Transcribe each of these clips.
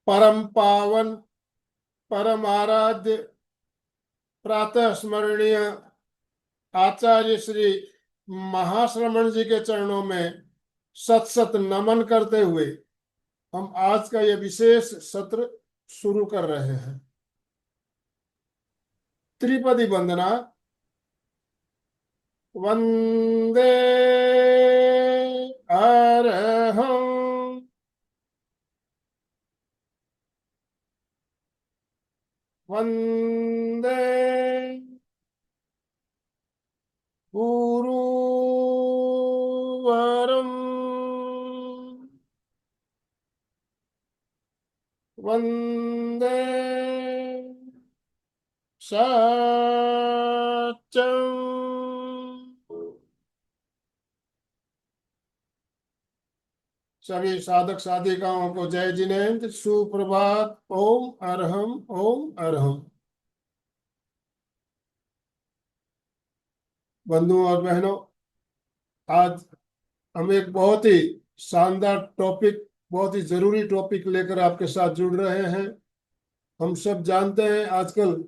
परम पावन परम आराध्य प्रातः स्मरणीय आचार्य श्री महाश्रमण जी के चरणों में सत सत नमन करते हुए हम आज का यह विशेष सत्र शुरू कर रहे हैं। त्रिपदी वंदना। वंदे अरहं वंदे गुरुवरं वंदे सत्यं। सभी साधक साधिकाओं को जय जिनेन्द्र, सुप्रभात। ओम अरहम, ओम अरहम। बंधुओं और बहनों, आज हम एक बहुत ही शानदार टॉपिक, बहुत ही जरूरी टॉपिक लेकर आपके साथ जुड़ रहे हैं। हम सब जानते हैं आजकल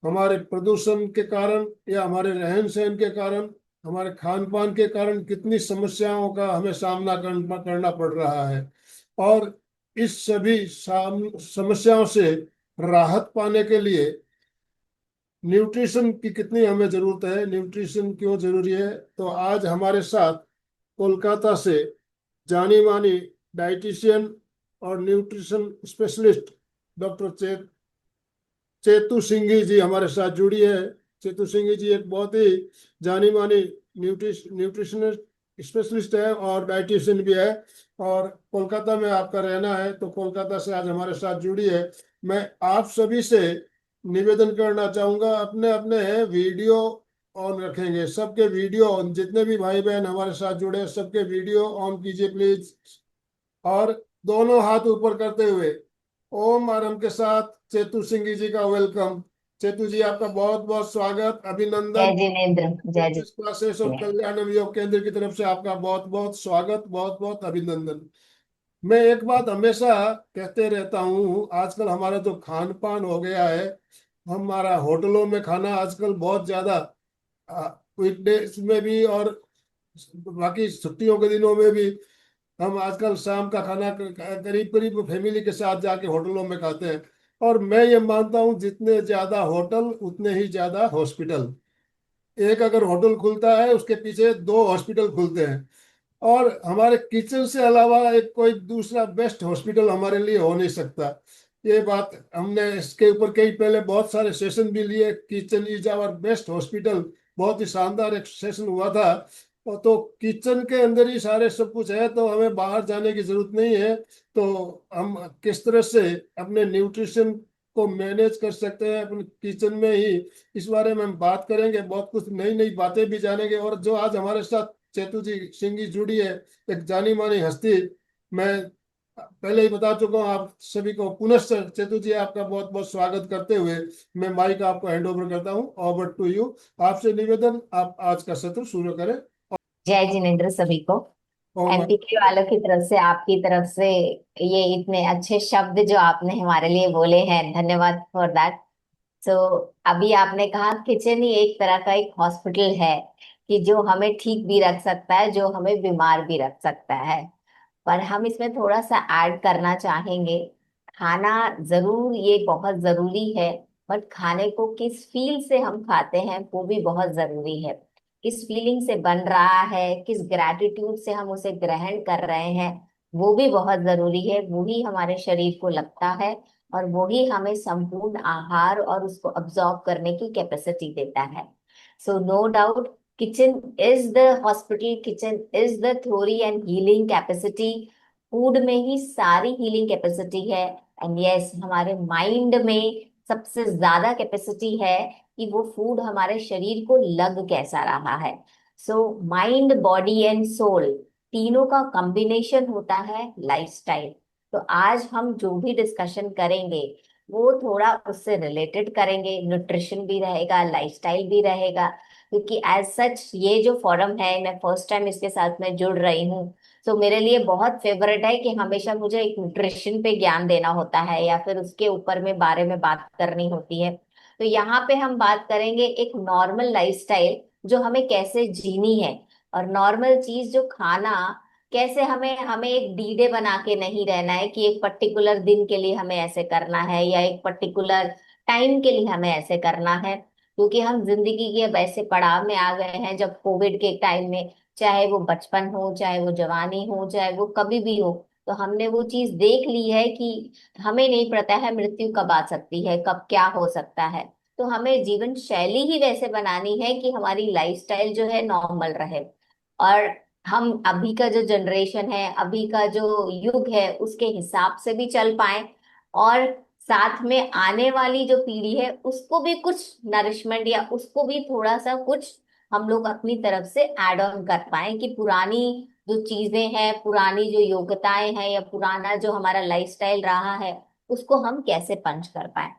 हमारे प्रदूषण के कारण या हमारे रहन सहन के कारण, हमारे खान पान के कारण कितनी समस्याओं का हमें सामना करना पड़ रहा है। और इस सभी समस्याओं से राहत पाने के लिए न्यूट्रिशन की कितनी हमें जरूरत है, न्यूट्रिशन क्यों जरूरी है, तो आज हमारे साथ कोलकाता से जानी मानी डाइटिशियन और न्यूट्रिशन स्पेशलिस्ट डॉक्टर चेतु सिंघी जी हमारे साथ जुड़ी है। चेतु सिंघी जी एक बहुत ही जानी मानी न्यूट्रिशन स्पेशलिस्ट है और डाइटिशियन भी है, और कोलकाता में आपका रहना है, तो कोलकाता से आज हमारे साथ जुड़ी है। मैं आप सभी से निवेदन करना चाहूंगा, अपने अपने वीडियो ऑन रखेंगे, सबके वीडियो ऑन, जितने भी भाई बहन हमारे साथ जुड़े हैं सबके वीडियो ऑन कीजिए प्लीज। और दोनों हाथ ऊपर करते हुए ओम आरंभ के साथ चेतु सिंह जी का वेलकम। चेतु जी, आपका बहुत बहुत स्वागत, जय अभिनंदन। जिनेन्द्र। जय फिटनेस क्लासेस ऑफ जिनेन्द्र। कल्याणम योग केंद्र की तरफ से आपका बहुत बहुत स्वागत, बहुत बहुत अभिनंदन। मैं एक बात हमेशा कहते रहता हूँ, आजकल हमारा जो खान पान हो गया है, हमारा होटलों में खाना आजकल बहुत ज्यादा, वीकडेज में भी और बाकी छुट्टियों के दिनों में भी हम आजकल शाम का खाना करीब करीब फैमिली के साथ जाके होटलों में खाते हैं। और मैं ये मानता हूँ जितने ज्यादा होटल उतने ही ज्यादा हॉस्पिटल। एक अगर होटल खुलता है उसके पीछे दो हॉस्पिटल खुलते हैं। और हमारे किचन से अलावा एक कोई दूसरा बेस्ट हॉस्पिटल हमारे लिए हो नहीं सकता। ये बात हमने इसके ऊपर कई पहले बहुत सारे सेशन भी लिए, kitchen is our best hospital, बहुत ही शानदार एक सेशन हुआ था। और तो किचन के अंदर ही सारे सब कुछ है, तो हमें बाहर जाने की जरूरत नहीं है। तो हम किस तरह से अपने न्यूट्रिशन को मैनेज कर सकते हैं अपने किचन में ही, इस बारे में हम बात करेंगे, बहुत कुछ नई नई बातें भी जानेंगे। और जो आज हमारे साथ चेतु जी सिंह जी जुड़ी है, एक जानी मानी हस्ती। मैं पहले ही बता चुका हूँ आप सभी को, पुनश्च चेतु जी आपका बहुत बहुत स्वागत करते हुए मैं माइक आपको हैंड ओवर करता हूँ। Over to you. आपसे निवेदन, आप आज का सत्र शुरू करें। जय जिनेन्द्र सभी को। ओम। एमपीके वालों की तरफ से, आपकी तरफ से ये इतने अच्छे शब्द जो आपने हमारे लिए बोले हैं, धन्यवाद फॉर दैट। सो अभी आपने कहा किचन ही एक तरह का एक हॉस्पिटल है कि जो हमें ठीक भी रख सकता है, जो हमें बीमार भी रख सकता है। पर हम इसमें थोड़ा सा ऐड करना चाहेंगे। खाना जरूर ये बहुत जरूरी है, बट खाने को किस फील से हम खाते हैं वो भी बहुत जरूरी है। किस फीलिंग से बन रहा है, किस ग्रैटिट्यूड से हम उसे ग्रहण कर रहे हैं, वो भी बहुत जरूरी है। वो ही हमारे शरीर को लगता है और वो ही हमें संपूर्ण आहार और उसको अब्सॉर्ब करने की कैपेसिटी देता है। So no doubt, kitchen is the hospital, kitchen is the theory and healing capacity. Food में ही सारी हीलिंग कैपेसिटी है। एंड यस, हमारे माइंड में सबसे ज्यादा कैपेसिटी है कि वो फूड हमारे शरीर को लग कैसा रहा है। So mind, body and soul, तीनों का कॉम्बिनेशन होता है लाइफस्टाइल। तो आज हम जो भी डिस्कशन करेंगे वो थोड़ा उससे रिलेटेड करेंगे। न्यूट्रिशन भी रहेगा, लाइफस्टाइल भी रहेगा, क्योंकि एज सच ये जो फोरम है, मैं फर्स्ट टाइम इसके साथ में जुड़ रही हूँ। सो मेरे लिए बहुत फेवरेट है कि हमेशा मुझे एक न्यूट्रिशन पे ज्ञान देना होता है या फिर उसके ऊपर में बारे में बात करनी होती है। तो यहाँ पे हम बात करेंगे एक नॉर्मल लाइफस्टाइल जो हमें कैसे जीनी है, और नॉर्मल चीज जो खाना कैसे हमें हमें एक डीडे बना के नहीं रहना है कि एक पर्टिकुलर दिन के लिए हमें ऐसे करना है या एक पर्टिकुलर टाइम के लिए हमें ऐसे करना है। क्योंकि हम जिंदगी के अब ऐसे पड़ाव में आ गए हैं, जब कोविड के टाइम में, चाहे वो बचपन हो, चाहे वो जवानी हो, चाहे वो कभी भी हो, तो हमने वो चीज देख ली है कि हमें नहीं पता है मृत्यु कब आ सकती है, कब क्या हो सकता है। तो हमें जीवन शैली ही वैसे बनानी है कि हमारी लाइफस्टाइल जो है नॉर्मल रहे, और हम अभी का जो जनरेशन है, अभी का जो युग है, उसके हिसाब से भी चल पाए, और साथ में आने वाली जो पीढ़ी है उसको भी कुछ नरिशमेंट या उसको भी थोड़ा सा कुछ हम लोग अपनी तरफ से ऐड ऑन कर पाए कि पुरानी जो चीजें हैं, पुरानी जो योग्यताएं हैं, या पुराना जो हमारा लाइफस्टाइल रहा है, उसको हम कैसे पंच कर पाए।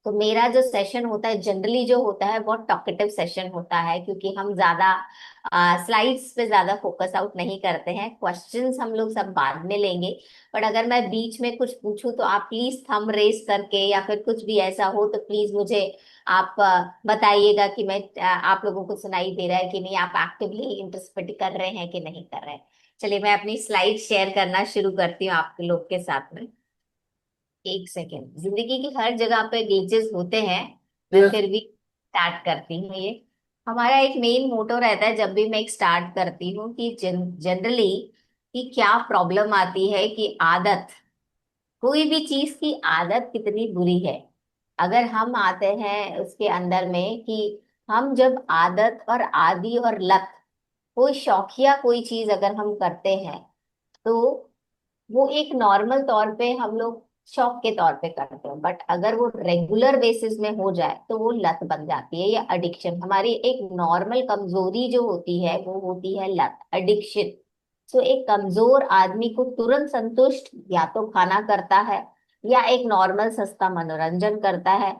तो मेरा जो सेशन होता है जनरली जो होता है बहुत टॉकेटिव सेशन होता है, क्योंकि हम ज्यादा स्लाइड्स पे ज्यादा फोकस आउट नहीं करते हैं। क्वेश्चंस हम लोग सब बाद में लेंगे, बट अगर मैं बीच में कुछ पूछूं तो आप प्लीज थंब रेस करके या फिर कुछ भी ऐसा हो तो प्लीज मुझे आप बताइएगा कि मैं आप लोगों को सुनाई दे रहा है कि नहीं, आप एक्टिवली इंटरप्रेट कर रहे हैं कि नहीं कर रहे हैं। चलिए मैं अपनी स्लाइड शेयर करना शुरू करती हूँ आप लोग के साथ में। एक सेकेंड, जिंदगी की हर जगह पे ग्लिचेस होते हैं, मैं यस। फिर भी स्टार्ट करती हूँ ये। हमारा एक मेन मोटो रहता है जब भी मैं एक स्टार्ट करती हूँ कि जनरली कि क्या प्रॉब्लम आती है कि आदत, कोई भी चीज की आदत कितनी बुरी है। अगर हम आते हैं उसके अंदर में कि हम जब आदत और आदि और लत, कोई शौकिया कोई चीज अगर हम करते हैं, तो वो एक नॉर्मल तौर पे हम लोग शौक के तौर पे करते हैं, बट अगर वो रेगुलर बेसिस में हो जाए तो वो लत बन जाती है या एडिक्शन। हमारी एक नॉर्मल कमजोरी जो होती है वो होती है लत, एडिक्शन। सो एक कमजोर आदमी को तुरंत संतुष्ट या तो खाना करता है या एक नॉर्मल सस्ता मनोरंजन करता है।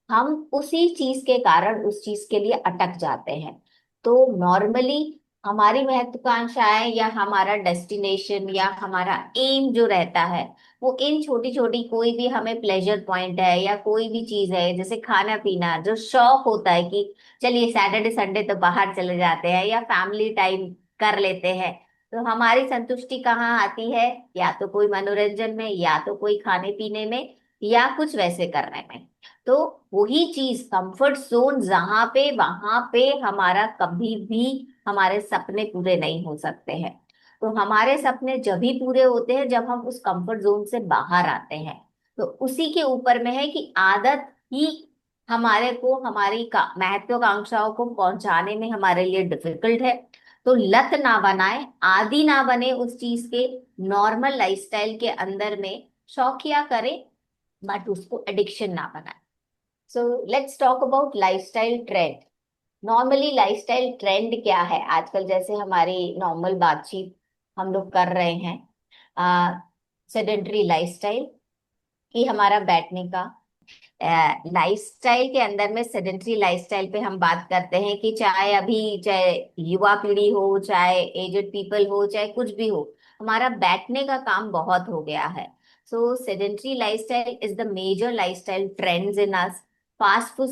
हम उसी चीज के कारण उस चीज के लिए अटक जाते हैं। तो नॉर्मली हमारी महत्वाकांक्षाएं या हमारा डेस्टिनेशन या हमारा एम जो रहता है, वो इन छोटी छोटी कोई भी हमें प्लेजर पॉइंट है या कोई भी चीज है, जैसे खाना पीना, जो शौक होता है कि चलिए सैटरडे संडे तो बाहर चले जाते हैं या फैमिली टाइम कर लेते हैं। तो हमारी संतुष्टि कहाँ आती है? या तो कोई मनोरंजन में, या तो कोई खाने पीने में, या कुछ वैसे करने में। तो वही चीज कंफर्ट जोन जहां पे, वहां पे हमारा कभी भी हमारे सपने पूरे नहीं हो सकते हैं। तो हमारे सपने जब भी पूरे होते हैं जब हम उस कंफर्ट जोन से बाहर आते हैं। तो उसी के ऊपर में है कि आदत ही हमारे को हमारी महत्वाकांक्षाओं को पहुंचाने में हमारे लिए डिफिकल्ट है। तो लत ना बनाए, आदि ना बने उस चीज के, नॉर्मल लाइफस्टाइल के अंदर में शौकिया करें, बट उसको एडिक्शन ना बनाए। So let's talk about lifestyle trend. Normally lifestyle trend क्या है आजकल, जैसे हमारी नॉर्मल बातचीत हम लोग कर रहे हैं, सेडेंटरी लाइफस्टाइल, कि हमारा बैठने का लाइफस्टाइल के अंदर में सेडेंटरी लाइफस्टाइल पे हम बात करते हैं कि चाहे अभी, चाहे युवा पीढ़ी हो, चाहे एजेड पीपल हो, चाहे कुछ भी हो, हमारा बैठने का काम बहुत हो गया है। So sedentary lifestyle is the major lifestyle trends in us. Fast food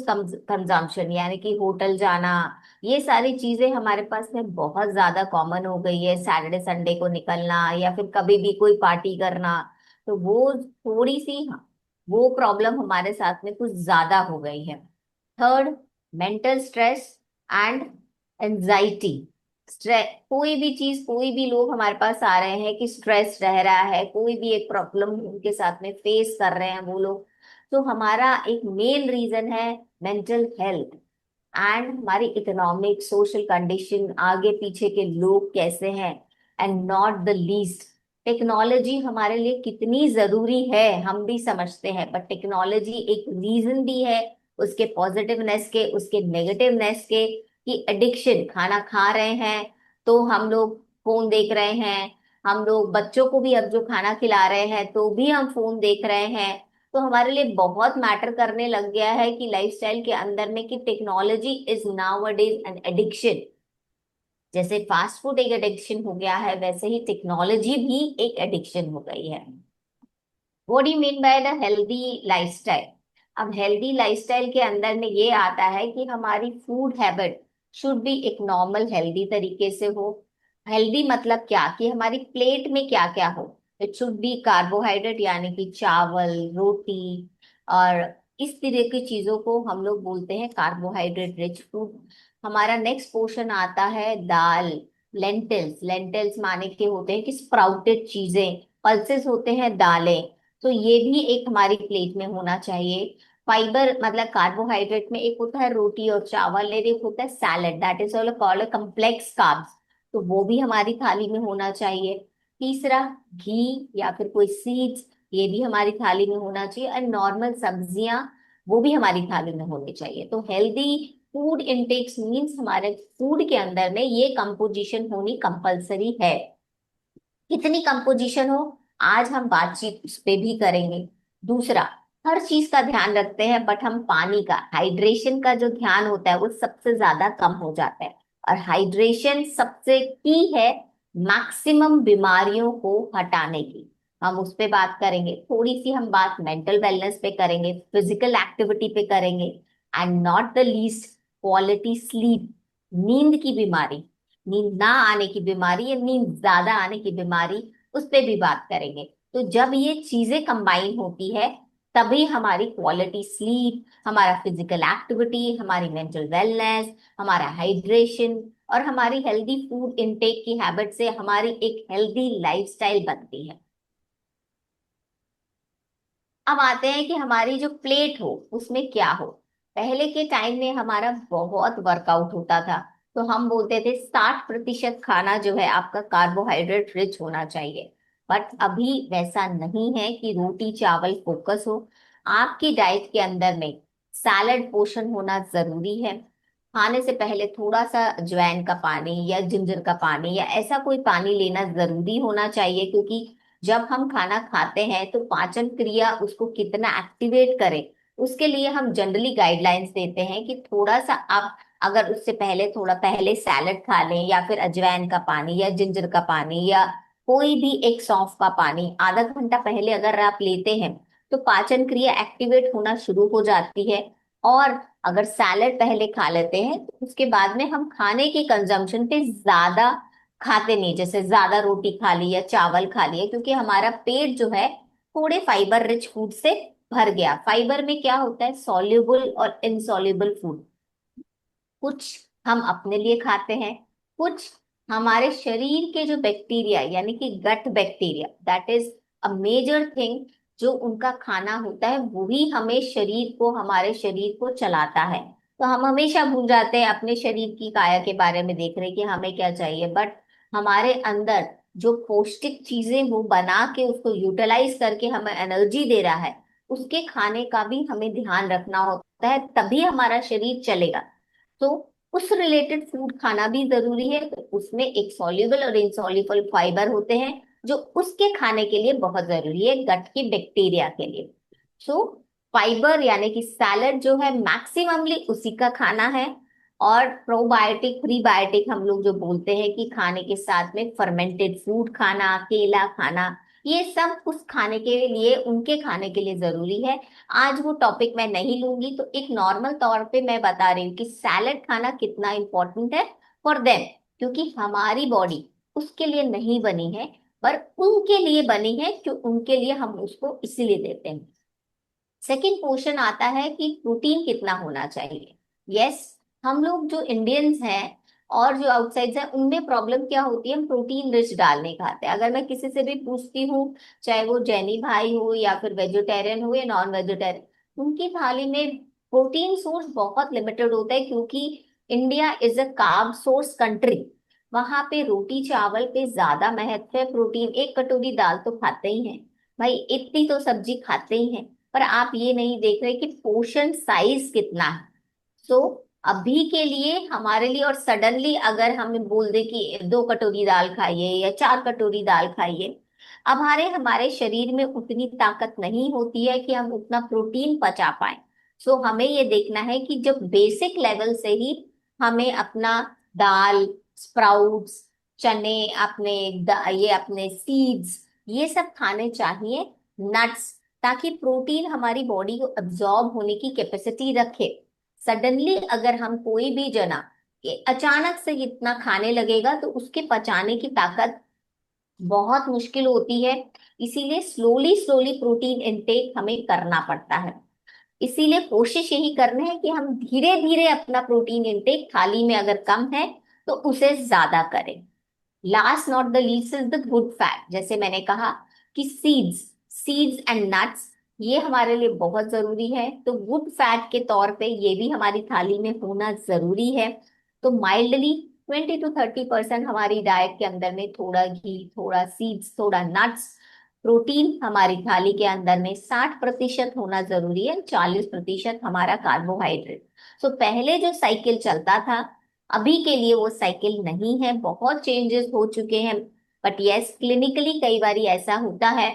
consumption, यानी कि होटल जाना, ये सारी चीजें हमारे पास में बहुत ज्यादा कॉमन हो गई है। सैटरडे संडे को निकलना या फिर कभी भी कोई पार्टी करना, तो वो थोड़ी सी, वो प्रॉब्लम हमारे साथ में कुछ ज्यादा हो गई है। Third, mental stress and anxiety. Stress, कोई भी चीज, कोई भी लोग हमारे पास आ रहे हैं कि स्ट्रेस रह रहा है, कोई भी एक प्रॉब्लम उनके साथ में फेस कर रहे हैं वो लोग, तो हमारा एक मेन रीजन है मेंटल हेल्थ। एंड हमारी इकोनॉमिक सोशल कंडीशन, आगे पीछे के लोग कैसे हैं, and not the least technology हमारे लिए कितनी जरूरी है हम भी समझते हैं, बट टेक्नोलॉजी एक रीजन भी है उसके पॉजिटिवनेस के, उसके नेगेटिवनेस के, कि एडिक्शन, खाना खा रहे हैं तो हम लोग फोन देख रहे हैं, हम लोग बच्चों को भी अब जो खाना खिला रहे हैं तो भी हम फोन देख रहे हैं। तो हमारे लिए बहुत मैटर करने लग गया है कि लाइफस्टाइल के अंदर में कि technology is now a days an addiction. जैसे फास्ट फूड एक एडिक्शन हो गया है, वैसे ही टेक्नोलॉजी भी एक एडिक्शन हो गई है। What do you mean by the healthy lifestyle? अब हेल्दी लाइफस्टाइल के अंदर में ये आता है कि हमारी फूड हैबिट शुड बी एक नॉर्मल हेल्दी तरीके से हो। हेल्दी मतलब क्या, कि हमारी प्लेट में क्या क्या हो। इट शुड बी कार्बोहाइड्रेट, यानी कि चावल, रोटी, और इस तरह की चीजों को हम लोग बोलते हैं कार्बोहाइड्रेट रिच फूड। हमारा नेक्स्ट पोर्शन आता है दाल, लेंटिल्स। लेंटिल्स माने के होते हैं कि स्प्राउटेड चीजें, पल्सेस होते हैं दालें। तो ये भी एक हमारी प्लेट में होना चाहिए। फाइबर मतलब कार्बोहाइड्रेट में एक होता है रोटी और चावल, और एक होता है salad, that is all called complex carbs. तो वो भी हमारी थाली में होना चाहिए। तीसरा, घी या फिर कोई सीड्स, ये भी हमारी थाली में होना चाहिए। और नॉर्मल सब्जियां, वो भी हमारी थाली में होनी चाहिए। तो हेल्दी फूड इंटेक्स मीन्स हमारे फूड के अंदर में ये कंपोजिशन होनी कंपलसरी है। कितनी कंपोजिशन हो, आज हम बातचीत उस पे भी करेंगे। दूसरा, हर चीज का ध्यान रखते हैं, बट हम पानी का, हाइड्रेशन का जो ध्यान होता है वो सबसे ज्यादा कम हो जाता है। और हाइड्रेशन सबसे की है मैक्सिमम बीमारियों को हटाने की। हम उस पे बात करेंगे। थोड़ी सी हम बात मेंटल वेलनेस पे करेंगे, फिजिकल एक्टिविटी पे करेंगे, and not the least quality sleep, नींद की बीमारी, नींद ना आने की बीमारी या नींद ज्यादा आने की बीमारी, उस पे भी बात करेंगे। तो जब ये चीजें कंबाइन होती है, तभी हमारी क्वालिटी स्लीप, हमारा फिजिकल एक्टिविटी, हमारी मेंटल वेलनेस, हमारा हाइड्रेशन और हमारी हेल्दी फूड इनटेक की हैबिट से हमारी एक हेल्दी लाइफस्टाइल बनती है। अब आते हैं कि हमारी जो प्लेट हो उसमें क्या हो। पहले के टाइम में हमारा बहुत वर्कआउट होता था, तो हम बोलते थे 60% खाना जो है आपका कार्बोहाइड्रेट रिच होना चाहिए। बट अभी वैसा नहीं है कि रोटी चावल फोकस हो। आपकी डाइट के अंदर में सैलड पोर्शन होना जरूरी है। खाने से पहले थोड़ा सा अजवाइन का पानी या जिंजर का पानी या ऐसा कोई पानी लेना जरूरी होना चाहिए, क्योंकि जब हम खाना खाते हैं तो पाचन क्रिया उसको कितना एक्टिवेट करे, उसके लिए हम जनरली गाइडलाइंस देते हैं कि थोड़ा सा आप अगर उससे पहले थोड़ा पहले सैलड खा लें, या फिर अजवाइन का पानी या जिंजर का पानी या कोई भी एक सौंफ का पानी आधा घंटा पहले अगर आप लेते हैं, तो पाचन क्रिया एक्टिवेट होना शुरू हो जाती है। और अगर सैलड पहले खा लेते हैं तो उसके बाद में हम खाने की कंजम्पशन पे ज्यादा खाते नहीं, जैसे ज्यादा रोटी खा ली या चावल खा लिया, क्योंकि हमारा पेट जो है थोड़े फाइबर रिच फूड से भर गया। फाइबर में क्या होता है, सॉल्युबल और इनसॉल्युबल फूड। कुछ हम अपने लिए खाते हैं, कुछ हमारे शरीर के जो बैक्टीरिया यानी कि gut bacteria, that is a major thing, जो उनका खाना होता है वही हमें शरीर को, हमारे शरीर को चलाता है। तो हम हमेशा भूल जाते हैं अपने शरीर की काया के बारे में, देख रहे हैं कि हमें क्या चाहिए, बट हमारे अंदर जो पौष्टिक चीजें वो बना के उसको यूटिलाइज करके हमें एनर्जी दे रहा है, उसके खाने का भी हमें ध्यान रखना होता है, तभी हमारा शरीर चलेगा। तो उस रिलेटेड फूड खाना भी जरूरी है। तो उसमें एक सॉल्युबल और इनसॉल्युबल फाइबर होते हैं, जो उसके खाने के लिए बहुत जरूरी है, गट की बैक्टीरिया के लिए। सो फाइबर यानी कि सैलड जो है मैक्सिममली उसी का खाना है। और प्रोबायोटिक प्रीबायोटिक हम लोग जो बोलते हैं कि खाने के साथ में फर्मेंटेड फूड खाना, केला खाना, ये सब उस खाने के लिए, उनके खाने के लिए जरूरी है। आज वो टॉपिक मैं नहीं लूंगी, तो एक नॉर्मल तौर पे मैं बता रही हूँ कि सैलेड खाना कितना इंपॉर्टेंट है फॉर देम, क्योंकि हमारी बॉडी उसके लिए नहीं बनी है, पर उनके लिए बनी है, कि उनके लिए हम उसको इसीलिए देते हैं। सेकंड क्वेश्चन आता है कि प्रोटीन कितना होना चाहिए। यस, हम लोग जो इंडियंस हैं और जो आउटसाइड हैं, उनमें प्रॉब्लम क्या होती है, हम प्रोटीन रिच दाल नहीं खाते। अगर मैं किसी से भी पूछती हूँ, चाहे वो जैनी भाई हो या फिर वेजिटेरियन हो या नॉन वेजिटेरियन, उनकी थाली में प्रोटीन सोर्स बहुत लिमिटेड होता है, क्योंकि India is a carb source country. वहां पे रोटी चावल पे ज्यादा महत्व है, प्रोटीन एक कटोरी दाल तो खाते ही हैं भाई, इतनी तो सब्जी खाते ही हैं, पर आप ये नहीं देख रहे कि पोर्शन साइज कितना है। सो अभी के लिए हमारे लिए, और सडनली अगर हम बोल दे कि 2 कटोरी दाल खाइए या 4 कटोरी दाल खाइए, अब हमारे हमारे शरीर में उतनी ताकत नहीं होती है कि हम उतना प्रोटीन पचा पाए। सो हमें ये देखना है कि जब बेसिक लेवल से ही हमें अपना दाल, स्प्राउट्स, चने, अपने ये अपने सीड्स, ये सब खाने चाहिए। नट्स, ताकि प्रोटीन हमारी बॉडी को एब्जॉर्ब होने की कैपेसिटी रखे। सडनली अगर हम कोई भी जना ये अचानक से इतना खाने लगेगा तो उसके पचाने की ताकत बहुत मुश्किल होती है। इसीलिए स्लोली स्लोली प्रोटीन इनटेक हमें करना पड़ता है। इसीलिए कोशिश यही करनी है कि हम धीरे धीरे अपना प्रोटीन इनटेक, थाली में अगर कम है तो उसे ज्यादा करें। Last not the least is the good fat. जैसे मैंने कहा कि सीड्स, सीड्स एंड नट्स, ये हमारे लिए बहुत जरूरी है। तो गुड फैट के तौर पे ये भी हमारी थाली में होना जरूरी है। तो माइल्डली 20 to 30% हमारी डाइट के अंदर में थोड़ा घी, थोड़ा सीड्स, थोड़ा नट्स, प्रोटीन हमारी थाली के अंदर में 60% होना जरूरी है, 40% हमारा कार्बोहाइड्रेट। सो पहले जो साइकिल चलता था, अभी के लिए वो साइकिल नहीं है, बहुत चेंजेस हो चुके हैं। बट यस, क्लिनिकली कई बार ऐसा होता है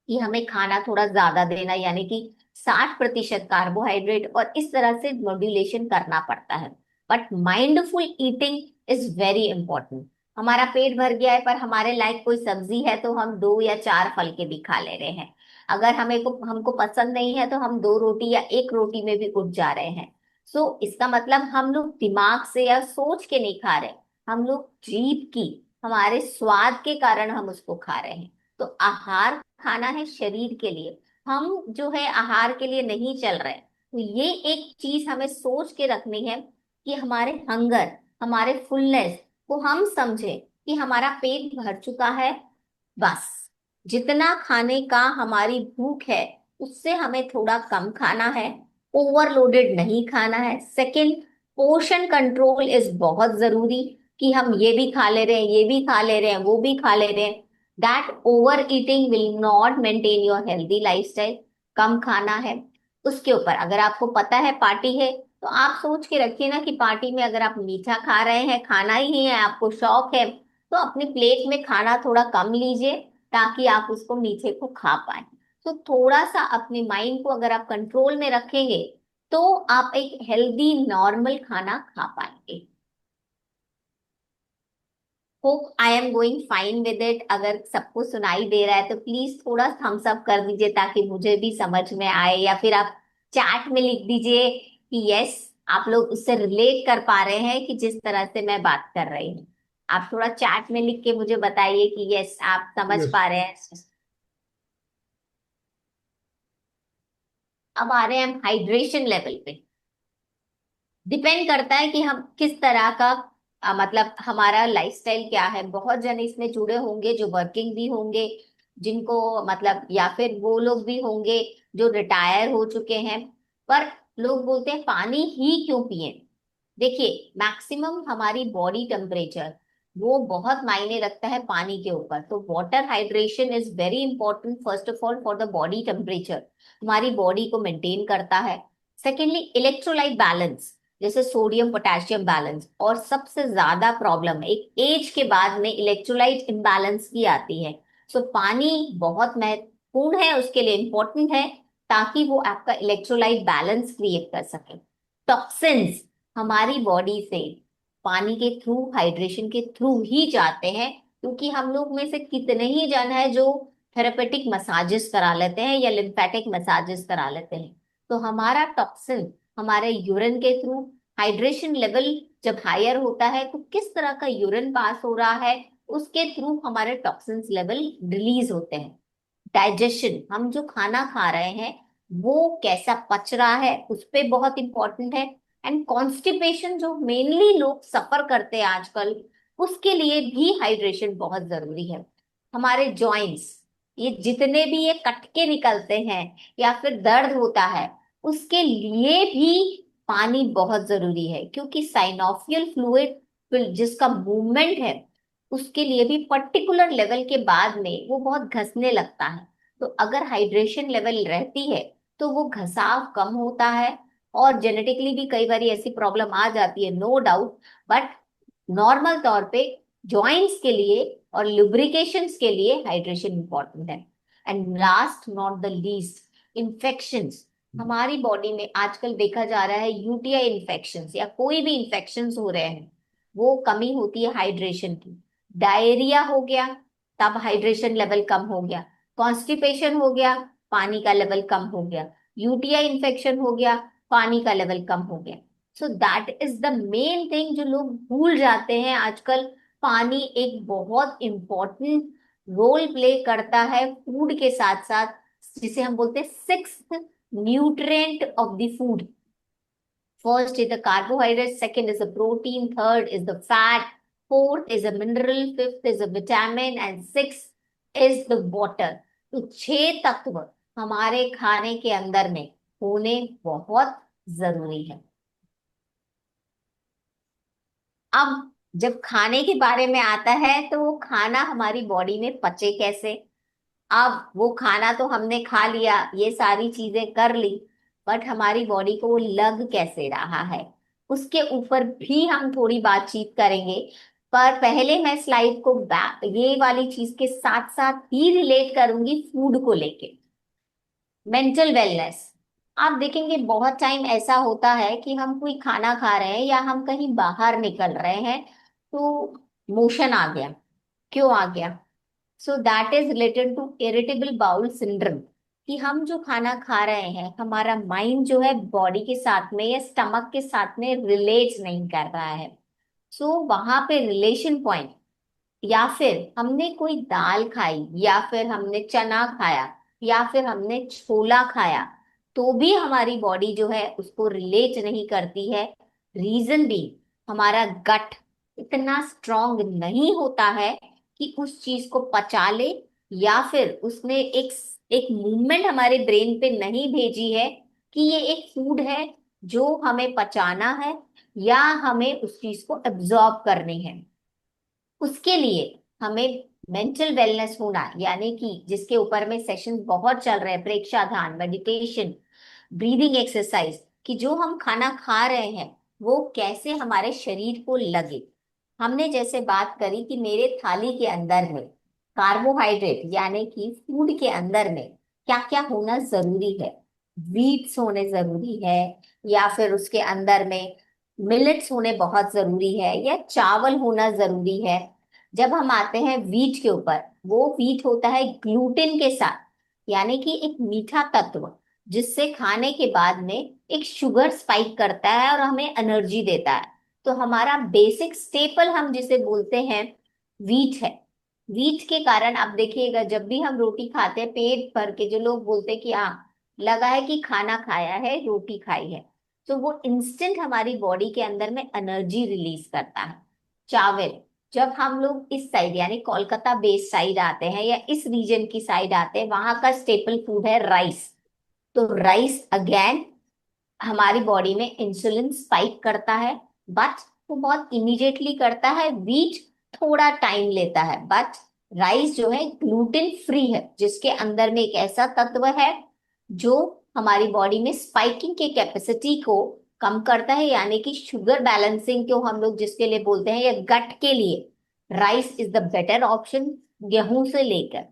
कि हमें खाना थोड़ा ज्यादा देना, यानी कि 60% कार्बोहाइड्रेट, और इस तरह से मॉड्यूलेशन करना पड़ता है। But mindful eating is very important. हमारा पेट भर गया है पर हमारे लायक कोई सब्जी है तो हम 2 या 4 फल के भी खा ले रहे हैं। अगर हमें को हमको पसंद नहीं है तो हम 2 रोटी या 1 रोटी में भी उठ जा रहे हैं। सो इसका मतलब हम लोग दिमाग से या सोच के नहीं खा रहे, हम लोग जीभ की, हमारे स्वाद के कारण हम उसको खा रहे हैं। तो आहार खाना है शरीर के लिए, हम जो है आहार के लिए नहीं चल रहे। तो ये एक चीज हमें सोच के रखनी है कि हमारे हंगर, हमारे फुलनेस को हम समझे कि हमारा पेट भर चुका है, बस जितना खाने का हमारी भूख है उससे हमें थोड़ा कम खाना है, ओवरलोडेड नहीं खाना है। सेकंड, पोर्शन कंट्रोल इज बहुत जरूरी, कि हम ये भी खा ले रहे हैं, ये भी खा ले रहे हैं, वो भी खा ले रहे हैं। That overeating will not maintain your healthy lifestyle. कम खाना है। उसके ऊपर अगर आपको पता है पार्टी है, तो आप सोच के रखिए ना कि पार्टी में अगर आप मीठा खा रहे हैं, खाना ही है, आपको शौक है, तो अपनी प्लेट में खाना थोड़ा कम लीजिए ताकि आप उसको मीठे को खा पाए। तो थोड़ा सा अपने माइंड को अगर आप कंट्रोल में रखेंगे तो आप एक हेल्दी नॉर्मल खाना खा पाएंगे। Hope I am going fine with it. अगर सबको सुनाई दे रहा है तो प्लीज थोड़ा थम्स अप कर दीजिए ताकि मुझे भी समझ में आए, या फिर आप चैट में लिख दीजिए कि यस, आप लोग उससे रिलेट कर पा रहे हैं कि जिस तरह से मैं बात कर रही हूँ। आप थोड़ा चैट में लिख के मुझे बताइए कि यस, आप समझ यस। पा रहे हैं। अब आ रहे हैं हम हाइड्रेशन लेवल पे। डिपेंड करता है कि हम किस तरह का मतलब हमारा लाइफस्टाइल क्या है। बहुत जन इसमें जुड़े होंगे जो वर्किंग भी होंगे, जिनको मतलब, या फिर वो लोग भी होंगे जो रिटायर हो चुके हैं। पर लोग बोलते हैं पानी ही क्यों पिए। देखिए, मैक्सिमम हमारी बॉडी टेम्परेचर वो बहुत मायने रखता है पानी के ऊपर। तो water hydration is very important first of all for the body temperature, हमारी बॉडी को मेंटेन करता है। सेकेंडली, इलेक्ट्रोलाइट बैलेंस, जैसे सोडियम पोटेशियम बैलेंस। और सबसे ज्यादा प्रॉब्लम एक एज के बाद में इलेक्ट्रोलाइट इम्बैलेंस की आती है। सो पानी बहुत महत्वपूर्ण है, उसके लिए इंपॉर्टेंट है, ताकि वो आपका इलेक्ट्रोलाइट बैलेंस क्रिएट कर सके। टॉक्सिन्स हमारी बॉडी से पानी के थ्रू, हाइड्रेशन के थ्रू ही जाते हैं। क्योंकि हम लोग में से कितने ही जन है जो थेरेपेटिक मसाजेस करा लेते हैं या लिम्फेटिक मसाजेस करा लेते हैं। तो हमारा टॉक्सिन हमारे यूरिन के थ्रू, हाइड्रेशन लेवल जब हायर होता है तो किस तरह का यूरिन पास हो रहा है, उसके थ्रू हमारे टॉक्सिन्स लेवल रिलीज होते हैं। डाइजेशन, हम जो खाना खा रहे हैं वो कैसा पच रहा है उस पे बहुत इंपॉर्टेंट है। एंड कॉन्स्टिपेशन जो मेनली लोग सफर करते हैं आजकल, उसके लिए भी हाइड्रेशन बहुत जरूरी है। हमारे जॉइंट्स, ये जितने भी ये कट के निकलते हैं या फिर दर्द होता है, उसके लिए भी पानी बहुत जरूरी है। क्योंकि साइनोफियल फ्लूइड जिसका मूवमेंट है, उसके लिए भी पर्टिकुलर लेवल के बाद में वो बहुत घसने लगता है। तो अगर हाइड्रेशन लेवल रहती है तो वो घसाव कम होता है। और जेनेटिकली भी कई बार ऐसी प्रॉब्लम आ जाती है, नो डाउट। बट नॉर्मल तौर पे जॉइंट्स के लिए और लुब्रिकेशंस के लिए हाइड्रेशन इंपॉर्टेंट है। And last not the least, infections. हमारी बॉडी में आजकल देखा जा रहा है यूटीआई इन्फेक्शंस या कोई भी इन्फेक्शंस हो रहे हैं, वो कमी होती है हाइड्रेशन की। डायरिया हो गया, तब हाइड्रेशन लेवल कम हो गया। कॉन्स्टिपेशन हो गया, पानी का लेवल कम हो गया। यूटीआई इन्फेक्शन हो गया, पानी का लेवल कम हो गया। So that is the main thing जो लोग भूल जाते हैं आजकल। पानी एक बहुत इंपॉर्टेंट रोल प्ले करता है फूड के साथ साथ, जिसे हम बोलते हैं sixth nutrient of the food. First is the carbohydrate, second is the protein, third is the fat, fourth is a mineral, fifth is a vitamin and six is the water. तो छह तत्व हमारे खाने के अंदर में होने बहुत जरूरी है। अब जब खाने के बारे में आता है तो वो खाना हमारी बॉडी में पचे कैसे। अब वो खाना तो हमने खा लिया, ये सारी चीजें कर ली, बट हमारी बॉडी को वो लग कैसे रहा है, उसके ऊपर भी हम थोड़ी बातचीत करेंगे। पर पहले मैं स्लाइड को ये वाली चीज के साथ साथ ही रिलेट करूंगी फूड को लेके। Mental wellness. आप देखेंगे बहुत टाइम ऐसा होता है कि हम कोई खाना खा रहे हैं या हम कहीं बाहर निकल रहे हैं तो मोशन आ गया। क्यों आ गया? So that is related to irritable bowel syndrome. कि हम जो खाना खा रहे हैं, हमारा माइंड जो है बॉडी के साथ में या स्टमक के साथ में रिलेट नहीं कर रहा है। सो वहां पे रिलेशन पॉइंट, या फिर हमने कोई दाल खाई, या फिर हमने चना खाया, या फिर हमने छोला खाया, तो भी हमारी बॉडी जो है उसको रिलेट नहीं करती है। रीजन भी, हमारा गट इतना स्ट्रांग नहीं होता है कि उस चीज को पचा ले, या फिर उसने एक एक मूवमेंट हमारे ब्रेन पे नहीं भेजी है कि ये एक फूड है जो हमें पचाना है या हमें उस चीज को एब्जॉर्ब करनी है। उसके लिए हमें मेंटल वेलनेस होना, यानी कि जिसके ऊपर में सेशन बहुत चल रहे हैं, प्रेक्षा ध्यान, मेडिटेशन, ब्रीदिंग एक्सरसाइज, कि जो हम खाना खा रहे हैं वो कैसे हमारे शरीर को लगे। हमने जैसे बात करी कि मेरे थाली के अंदर में कार्बोहाइड्रेट यानी कि फूड के अंदर में क्या क्या होना जरूरी है। वीट्स होने जरूरी है, या फिर उसके अंदर में मिलेट्स होने बहुत जरूरी है, या चावल होना जरूरी है। जब हम आते हैं वीट के ऊपर, वो वीट होता है ग्लूटेन के साथ, यानी कि एक मीठा तत्व, जिससे खाने के बाद में एक शुगर स्पाइक करता है और हमें एनर्जी देता है। तो हमारा बेसिक स्टेपल हम जिसे बोलते हैं वीट है। वीट के कारण आप देखिएगा, जब भी हम रोटी खाते हैं पेट भर के, जो लोग बोलते हैं कि हाँ लगा है कि खाना खाया है, रोटी खाई है, तो वो इंस्टेंट हमारी बॉडी के अंदर में एनर्जी रिलीज करता है। चावल, जब हम लोग इस साइड यानी कोलकाता बेस साइड आते हैं या इस रीजन की साइड आते हैं, वहां का स्टेपल फूड है राइस। तो राइस अगेन हमारी बॉडी में इंसुलिन स्पाइक करता है, बट वो बहुत इमीडिएटली करता है। वीट थोड़ा टाइम लेता है, बट राइस जो है ग्लूटेन फ्री है, जिसके अंदर में एक ऐसा तत्व है जो हमारी बॉडी में स्पाइकिंग के कैपेसिटी को कम करता है, यानी कि शुगर बैलेंसिंग को हम लोग जिसके लिए बोलते हैं, या गट के लिए rice is the better option गेहूं से लेकर।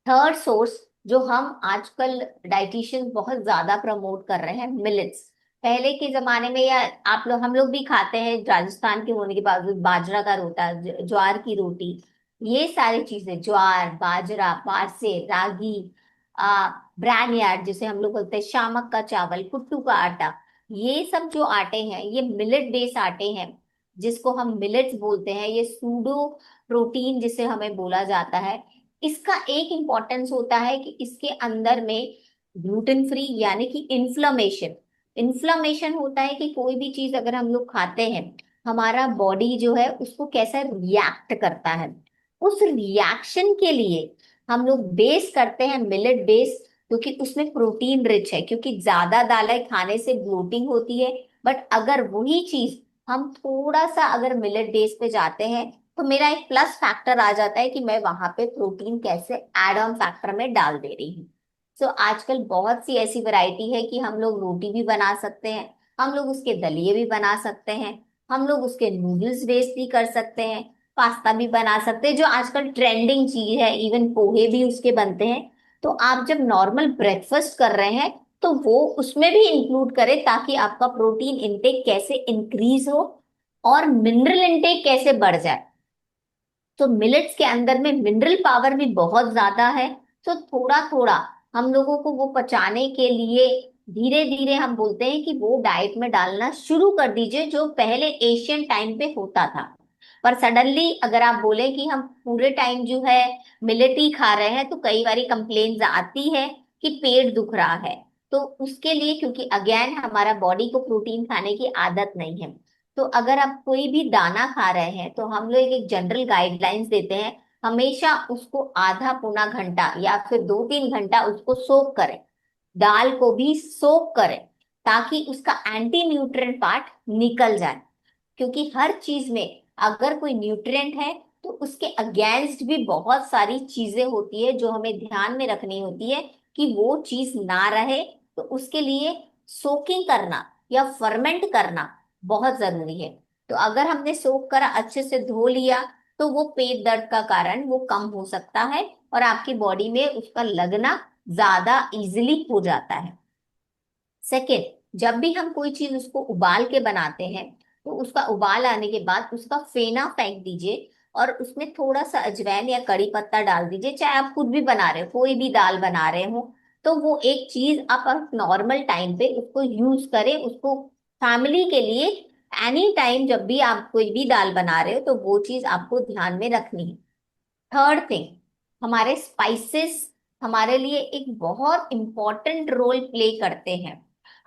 थर्ड सोर्स जो हम आजकल डाइटिशियंस बहुत ज्यादा प्रमोट कर रहे हैं, मिलेट्स। पहले के जमाने में, या आप लोग हम लोग भी खाते हैं, राजस्थान के होने के बावजूद बाजरा का रोटा, ज्वार की रोटी, ये सारी चीजें, ज्वार, बाजरा, पारसे, रागी, ब्रैन यार्ड जिसे हम लोग बोलते हैं, शामक का चावल, कुट्टू का आटा, ये सब जो आटे हैं ये मिलेट बेस्ड आटे हैं, जिसको हम मिलेट्स बोलते हैं। ये सूडो प्रोटीन जिसे हमें बोला जाता है। इसका एक इंपॉर्टेंस होता है कि इसके अंदर में ग्लूटेन फ्री, यानी कि इन्फ्लामेशन, इन्फ्लामेशन होता है कि कोई भी चीज अगर हम लोग खाते हैं, हमारा बॉडी जो है उसको कैसा रिएक्ट करता है। उस रिएक्शन के लिए हम लोग बेस करते हैं मिलेट बेस, क्योंकि उसमें प्रोटीन रिच है। क्योंकि ज्यादा दालें खाने से ब्लोटिंग होती है, बट अगर वही चीज हम थोड़ा सा अगर मिलेट बेस पे जाते हैं, तो मेरा एक प्लस फैक्टर आ जाता है कि मैं वहां पे प्रोटीन कैसे एड ऑन फैक्टर में डाल दे रही हूँ। सो आजकल बहुत सी ऐसी वैरायटी है कि हम लोग रोटी भी बना सकते हैं, हम लोग उसके दलिए भी बना सकते हैं, हम लोग उसके नूडल्स बेस्ड भी कर सकते हैं, पास्ता भी बना सकते हैं, जो आजकल ट्रेंडिंग चीज है, इवन पोहे भी उसके बनते हैं। तो आप जब नॉर्मल ब्रेकफास्ट कर रहे हैं तो वो उसमें भी इंक्लूड करें, ताकि आपका प्रोटीन इनटेक कैसे इंक्रीज हो, और मिनरल इनटेक कैसे बढ़ जाए। तो मिलेट्स के अंदर में मिनरल पावर भी बहुत ज्यादा है। तो थोड़ा थोड़ा हम लोगों को वो पचाने के लिए धीरे धीरे हम बोलते हैं कि वो डाइट में डालना शुरू कर दीजिए, जो पहले एशियन टाइम पे होता था। पर सडनली अगर आप बोले कि हम पूरे टाइम जो है मिलेट ही खा रहे हैं, तो कई बारी कंप्लेन्स आती है कि पेट दुख रहा है। तो उसके लिए, क्योंकि अगेन हमारा बॉडी को प्रोटीन खाने की आदत नहीं है, तो अगर आप कोई भी दाना खा रहे हैं तो हम लोग एक जनरल गाइडलाइंस देते हैं, हमेशा उसको आधा पौना घंटा या फिर 2-3 घंटा उसको सोक करें। दाल को भी सोक करें, ताकि उसका एंटी न्यूट्रिएंट पार्ट निकल जाए। क्योंकि हर चीज में अगर कोई न्यूट्रिएंट है तो उसके अगेंस्ट भी बहुत सारी चीजें होती है जो हमें ध्यान में रखनी होती है कि वो चीज ना रहे। तो उसके लिए सोकिंग करना या फर्मेंट करना बहुत जरूरी है। तो अगर हमने सोक करा, अच्छे से धो लिया, तो वो पेट दर्द का कारण वो कम हो सकता है और आपकी बॉडी में उसका लगना ज्यादा इजिली हो जाता है। सेकेंड, जब भी हम कोई चीज उसको उबाल के बनाते हैं, तो उसका उबाल आने के बाद उसका फेना फेंक दीजिए और उसमें थोड़ा सा अजवाइन या कड़ी पत्ता डाल दीजिए। चाहे आप खुद भी बना रहे हो, कोई भी दाल बना रहे हो, तो वो एक चीज आप नॉर्मल टाइम पे उसको यूज करें। उसको फैमिली के लिए एनी टाइम जब भी आप कोई भी दाल बना रहे हो, तो वो चीज आपको ध्यान में रखनी है। थर्ड थिंग, हमारे स्पाइसेस हमारे लिए एक बहुत इंपॉर्टेंट रोल प्ले करते हैं।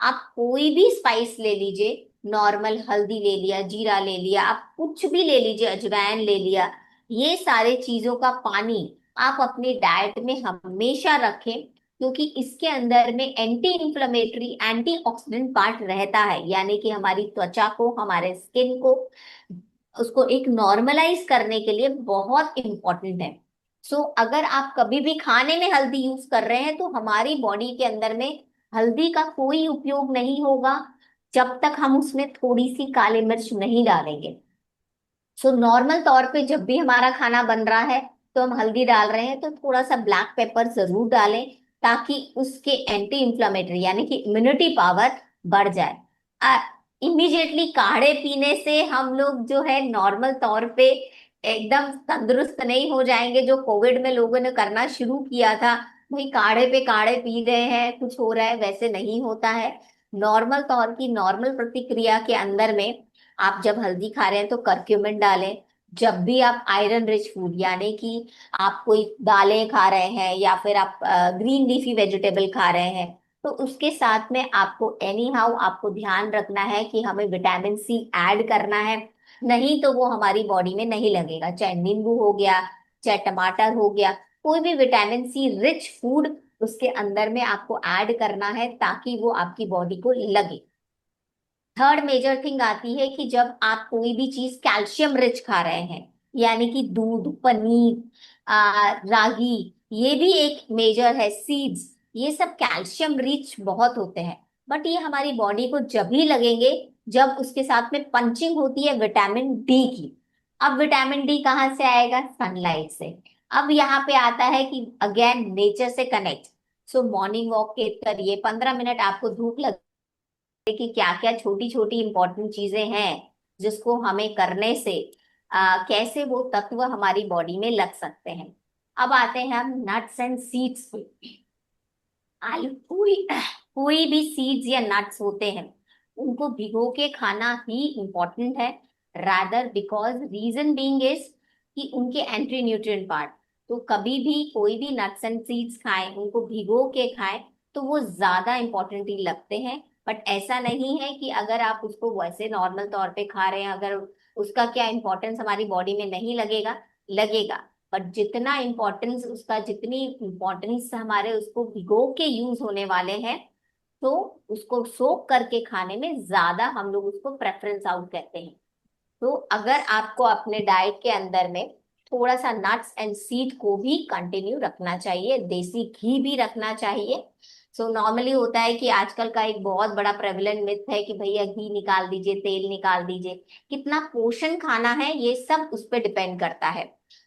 आप कोई भी स्पाइस ले लीजिए, नॉर्मल हल्दी ले लिया, जीरा ले लिया, आप कुछ भी ले लीजिए, अजवाइन ले लिया, ये सारे चीजों का पानी आप अपनी डाइट में हमेशा रखें। क्योंकि इसके अंदर में anti inflammatory anti oxidant part रहता है, यानी कि हमारी त्वचा को, हमारे स्किन को, उसको एक नॉर्मलाइज करने के लिए बहुत इंपॉर्टेंट है। सो अगर आप कभी भी खाने में हल्दी यूज कर रहे हैं, तो हमारी बॉडी के अंदर में हल्दी का कोई उपयोग नहीं होगा जब तक हम उसमें थोड़ी सी काली मिर्च नहीं डालेंगे। सो नॉर्मल तौर पे जब भी हमारा खाना बन रहा है तो हम हल्दी डाल रहे हैं, तो थोड़ा सा ब्लैक पेपर जरूर डालें, ताकि उसके एंटी इंफ्लेमेटरी यानी कि इम्यूनिटी पावर बढ़ जाए। इमीडिएटली काढ़े पीने से हम लोग जो है नॉर्मल तौर पे एकदम तंदुरुस्त नहीं हो जाएंगे, जो कोविड में लोगों ने करना शुरू किया था, भाई काढ़े पे काढ़े पी रहे हैं कुछ हो रहा है, वैसे नहीं होता है। नॉर्मल तौर की नॉर्मल प्रतिक्रिया के अंदर में आप जब हल्दी खा रहे हैं तो करक्यूमिन डालें। जब भी आप आयरन रिच फूड यानी कि आप कोई दालें खा रहे हैं या फिर आप ग्रीन लीफी वेजिटेबल खा रहे हैं, तो उसके साथ में आपको एनी हाउ आपको ध्यान रखना है कि हमें विटामिन सी ऐड करना है। नहीं तो वो हमारी बॉडी में नहीं लगेगा। चाहे नींबू हो गया, चाहे टमाटर हो गया, कोई भी विटामिन सी रिच फूड उसके अंदर में आपको ऐड करना है, ताकि वो आपकी बॉडी को लगे। थर्ड मेजर थिंग आती है कि जब आप कोई भी चीज कैल्शियम रिच खा रहे हैं, यानी कि दूध, पनीर, रागी, ये भी एक मेजर है, सीड्स, ये सब कैल्शियम रिच बहुत होते हैं। बट ये हमारी बॉडी को जब ही लगेंगे जब उसके साथ में पंचिंग होती है विटामिन डी की। अब विटामिन डी कहाँ से आएगा? सनलाइट से। अब यहाँ पे आता है कि अगेन नेचर से कनेक्ट। सो मॉर्निंग वॉक के करिए, 15 मिनट आपको धूप लग कि क्या क्या छोटी छोटी इंपॉर्टेंट चीजें हैं जिसको हमें करने से कैसे वो तत्व हमारी बॉडी में लग सकते हैं। अब आते हैं हम नट्स एंड सीड्स पे। आलू, कोई कोई भी सीड्स या नट्स होते हैं, उनको भिगो के खाना ही इम्पोर्टेंट है। Rather because reason being is कि उनके एंटी न्यूट्रिएंट पार्ट, तो कभी भी कोई भी नट्स एंड सीड्स खाएं, उनको भिगो के खाएं, तो वो ज्यादा इंपॉर्टेंट ही लगते हैं। बट ऐसा नहीं है कि अगर आप उसको वैसे नॉर्मल तौर पे खा रहे हैं, अगर उसका क्या इंपॉर्टेंस हमारी बॉडी में नहीं लगेगा, लगेगा। बट जितना इम्पोर्टेंस उसका, जितनी इम्पोर्टेंस हमारे उसको भिगो के यूज होने वाले हैं, तो उसको सोक करके खाने में ज्यादा हम लोग उसको प्रेफरेंस आउट कहते हैं। तो अगर आपको अपने डाइट के अंदर में थोड़ा सा नट्स एंड सीड को भी कंटिन्यू रखना चाहिए, देसी घी भी रखना चाहिए। सो नॉर्मली होता है कि आजकल का एक बहुत बड़ा प्रेवलेंट मिथ है कि भैया घी निकाल दीजिए, तेल निकाल दीजिए। कितना पोषण खाना है ये सब उस पर डिपेंड करता है।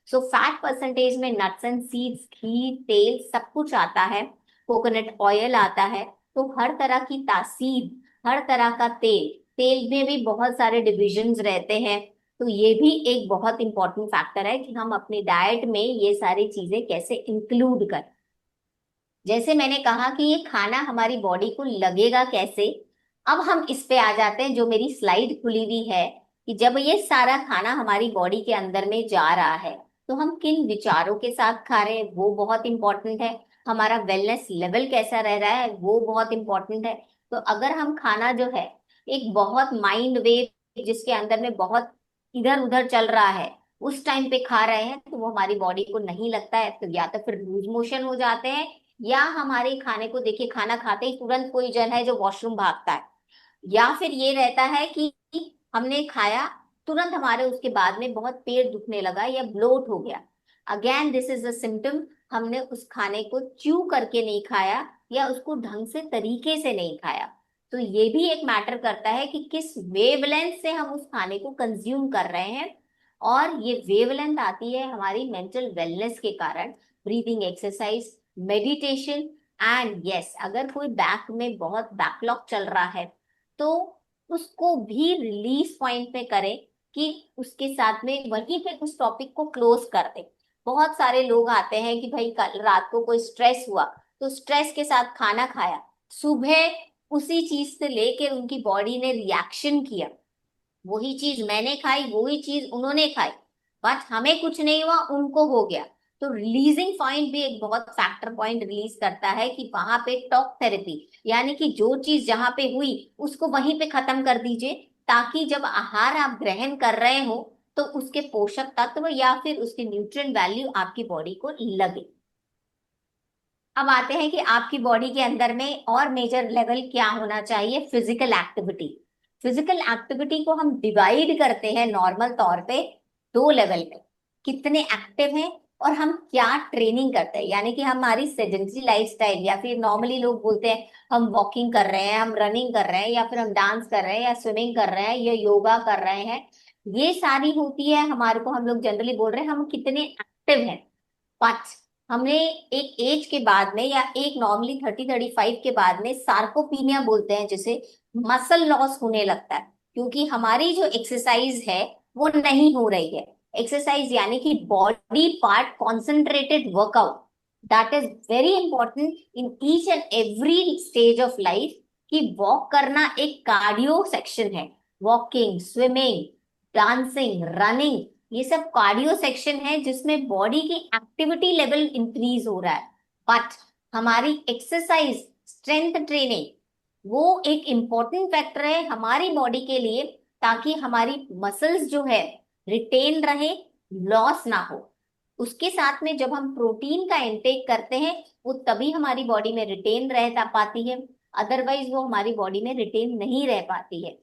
सो फैट परसेंटेज में नट्स एंड सीड्स, घी, तेल सब कुछ आता है, कोकोनट ऑयल आता है। तो हर तरह की तासीर, हर तरह का तेल तेल में भी बहुत सारे डिविजन्स रहते हैं। तो ये भी एक बहुत इंपॉर्टेंट फैक्टर है कि हम अपनी डाइट में ये सारी चीजें कैसे इंक्लूड करें। जैसे मैंने कहा कि ये खाना हमारी बॉडी को लगेगा कैसे, अब हम इस पे आ जाते हैं, जो मेरी स्लाइड खुली हुई है, कि जब ये सारा खाना हमारी बॉडी के अंदर में जा रहा है तो हम किन विचारों के साथ खा रहे हैं वो बहुत इंपॉर्टेंट है। हमारा वेलनेस लेवल कैसा रह रहा है वो बहुत इंपॉर्टेंट है। तो अगर हम खाना जो है एक बहुत माइंड वेव जिसके अंदर में बहुत इधर उधर चल रहा है उस टाइम पे खा रहे हैं तो वो हमारी बॉडी को नहीं लगता है, तो या तो फिर लूज मोशन हो जाते हैं, या हमारे खाने को देखिए, खाना खाते ही तुरंत कोई जन है जो वॉशरूम भागता है, या फिर ये रहता है कि हमने खाया तुरंत हमारे उसके बाद में बहुत पेट दुखने लगा या ब्लोट हो गया। Again this is a symptom, हमने उस खाने को च्यू करके नहीं खाया या उसको ढंग से तरीके से नहीं खाया। तो ये भी एक मैटर करता है कि किस वेवलेंथ से हम उस खाने को कंज्यूम कर रहे हैं। और ये वेवलेंथ आती है हमारी मेंटल वेलनेस के कारण, breathing exercise, meditation, and yes अगर कोई बैक में बहुत बैकलॉग चल रहा है तो उसको भी रिलीज पॉइंट पे करें, कि उसके साथ में वहीं पे उस टॉपिक को क्लोज कर दे। बहुत सारे लोग आते हैं कि भाई कल रात को कोई स्ट्रेस हुआ तो स्ट्रेस के साथ खाना खाया, सुबह उसी चीज से लेकर उनकी बॉडी ने रिएक्शन किया, वही चीज मैंने खाई वही चीज उन्होंने खाई, बट हमें कुछ नहीं हुआ उनको हो गया। तो रिलीजिंग पॉइंट भी एक बहुत फैक्टर पॉइंट रिलीज करता है कि वहां पे टॉक थेरेपी, यानी कि जो चीज जहां पे हुई उसको वहीं पे खत्म कर दीजिए, ताकि जब आहार आप ग्रहण कर रहे हो तो उसके पोषक तत्व या फिर उसके न्यूट्रिएंट वैल्यू आपकी बॉडी को लगे। अब आते हैं कि आपकी बॉडी के अंदर में और मेजर लेवल क्या होना चाहिए, फिजिकल एक्टिविटी। फिजिकल एक्टिविटी को हम डिवाइड करते हैं नॉर्मल तौर पे दो लेवल में, कितने एक्टिव हैं और हम क्या ट्रेनिंग करते हैं। यानी कि हमारी सेडेंटरी लाइफस्टाइल, या फिर नॉर्मली लोग बोलते हैं हम वॉकिंग कर रहे हैं, हम रनिंग कर रहे हैं, या फिर हम डांस कर रहे हैं, या स्विमिंग कर रहे हैं, या योगा कर रहे हैं, ये सारी होती है हमारे को, हम लोग जनरली बोल रहे हैं हम कितने एक्टिव हैं। बट हमने एक एज के बाद में या एक नॉर्मली 30-35 के बाद में सार्कोपीनिया बोलते हैं जिसे, मसल लॉस होने लगता है, क्योंकि हमारी जो एक्सरसाइज है वो नहीं हो रही है। एक्सरसाइज यानी कि body part concentrated workout, that is very important in each and every stage of life. कि वॉक करना एक कार्डियो सेक्शन है, वॉकिंग, स्विमिंग, डांसिंग, रनिंग, ये सब कार्डियो सेक्शन है जिसमें बॉडी की एक्टिविटी लेवल इंक्रीज हो रहा है। बट हमारी एक्सरसाइज, स्ट्रेंथ ट्रेनिंग, वो एक इंपॉर्टेंट फैक्टर है हमारी बॉडी के लिए, ताकि हमारी मसल्स जो है रिटेन रहे, लॉस ना हो। उसके साथ में जब हम प्रोटीन का इंटेक करते हैं वो तभी हमारी बॉडी में रिटेन रह पाती है, अदरवाइज वो हमारी बॉडी में रिटेन नहीं रह पाती है।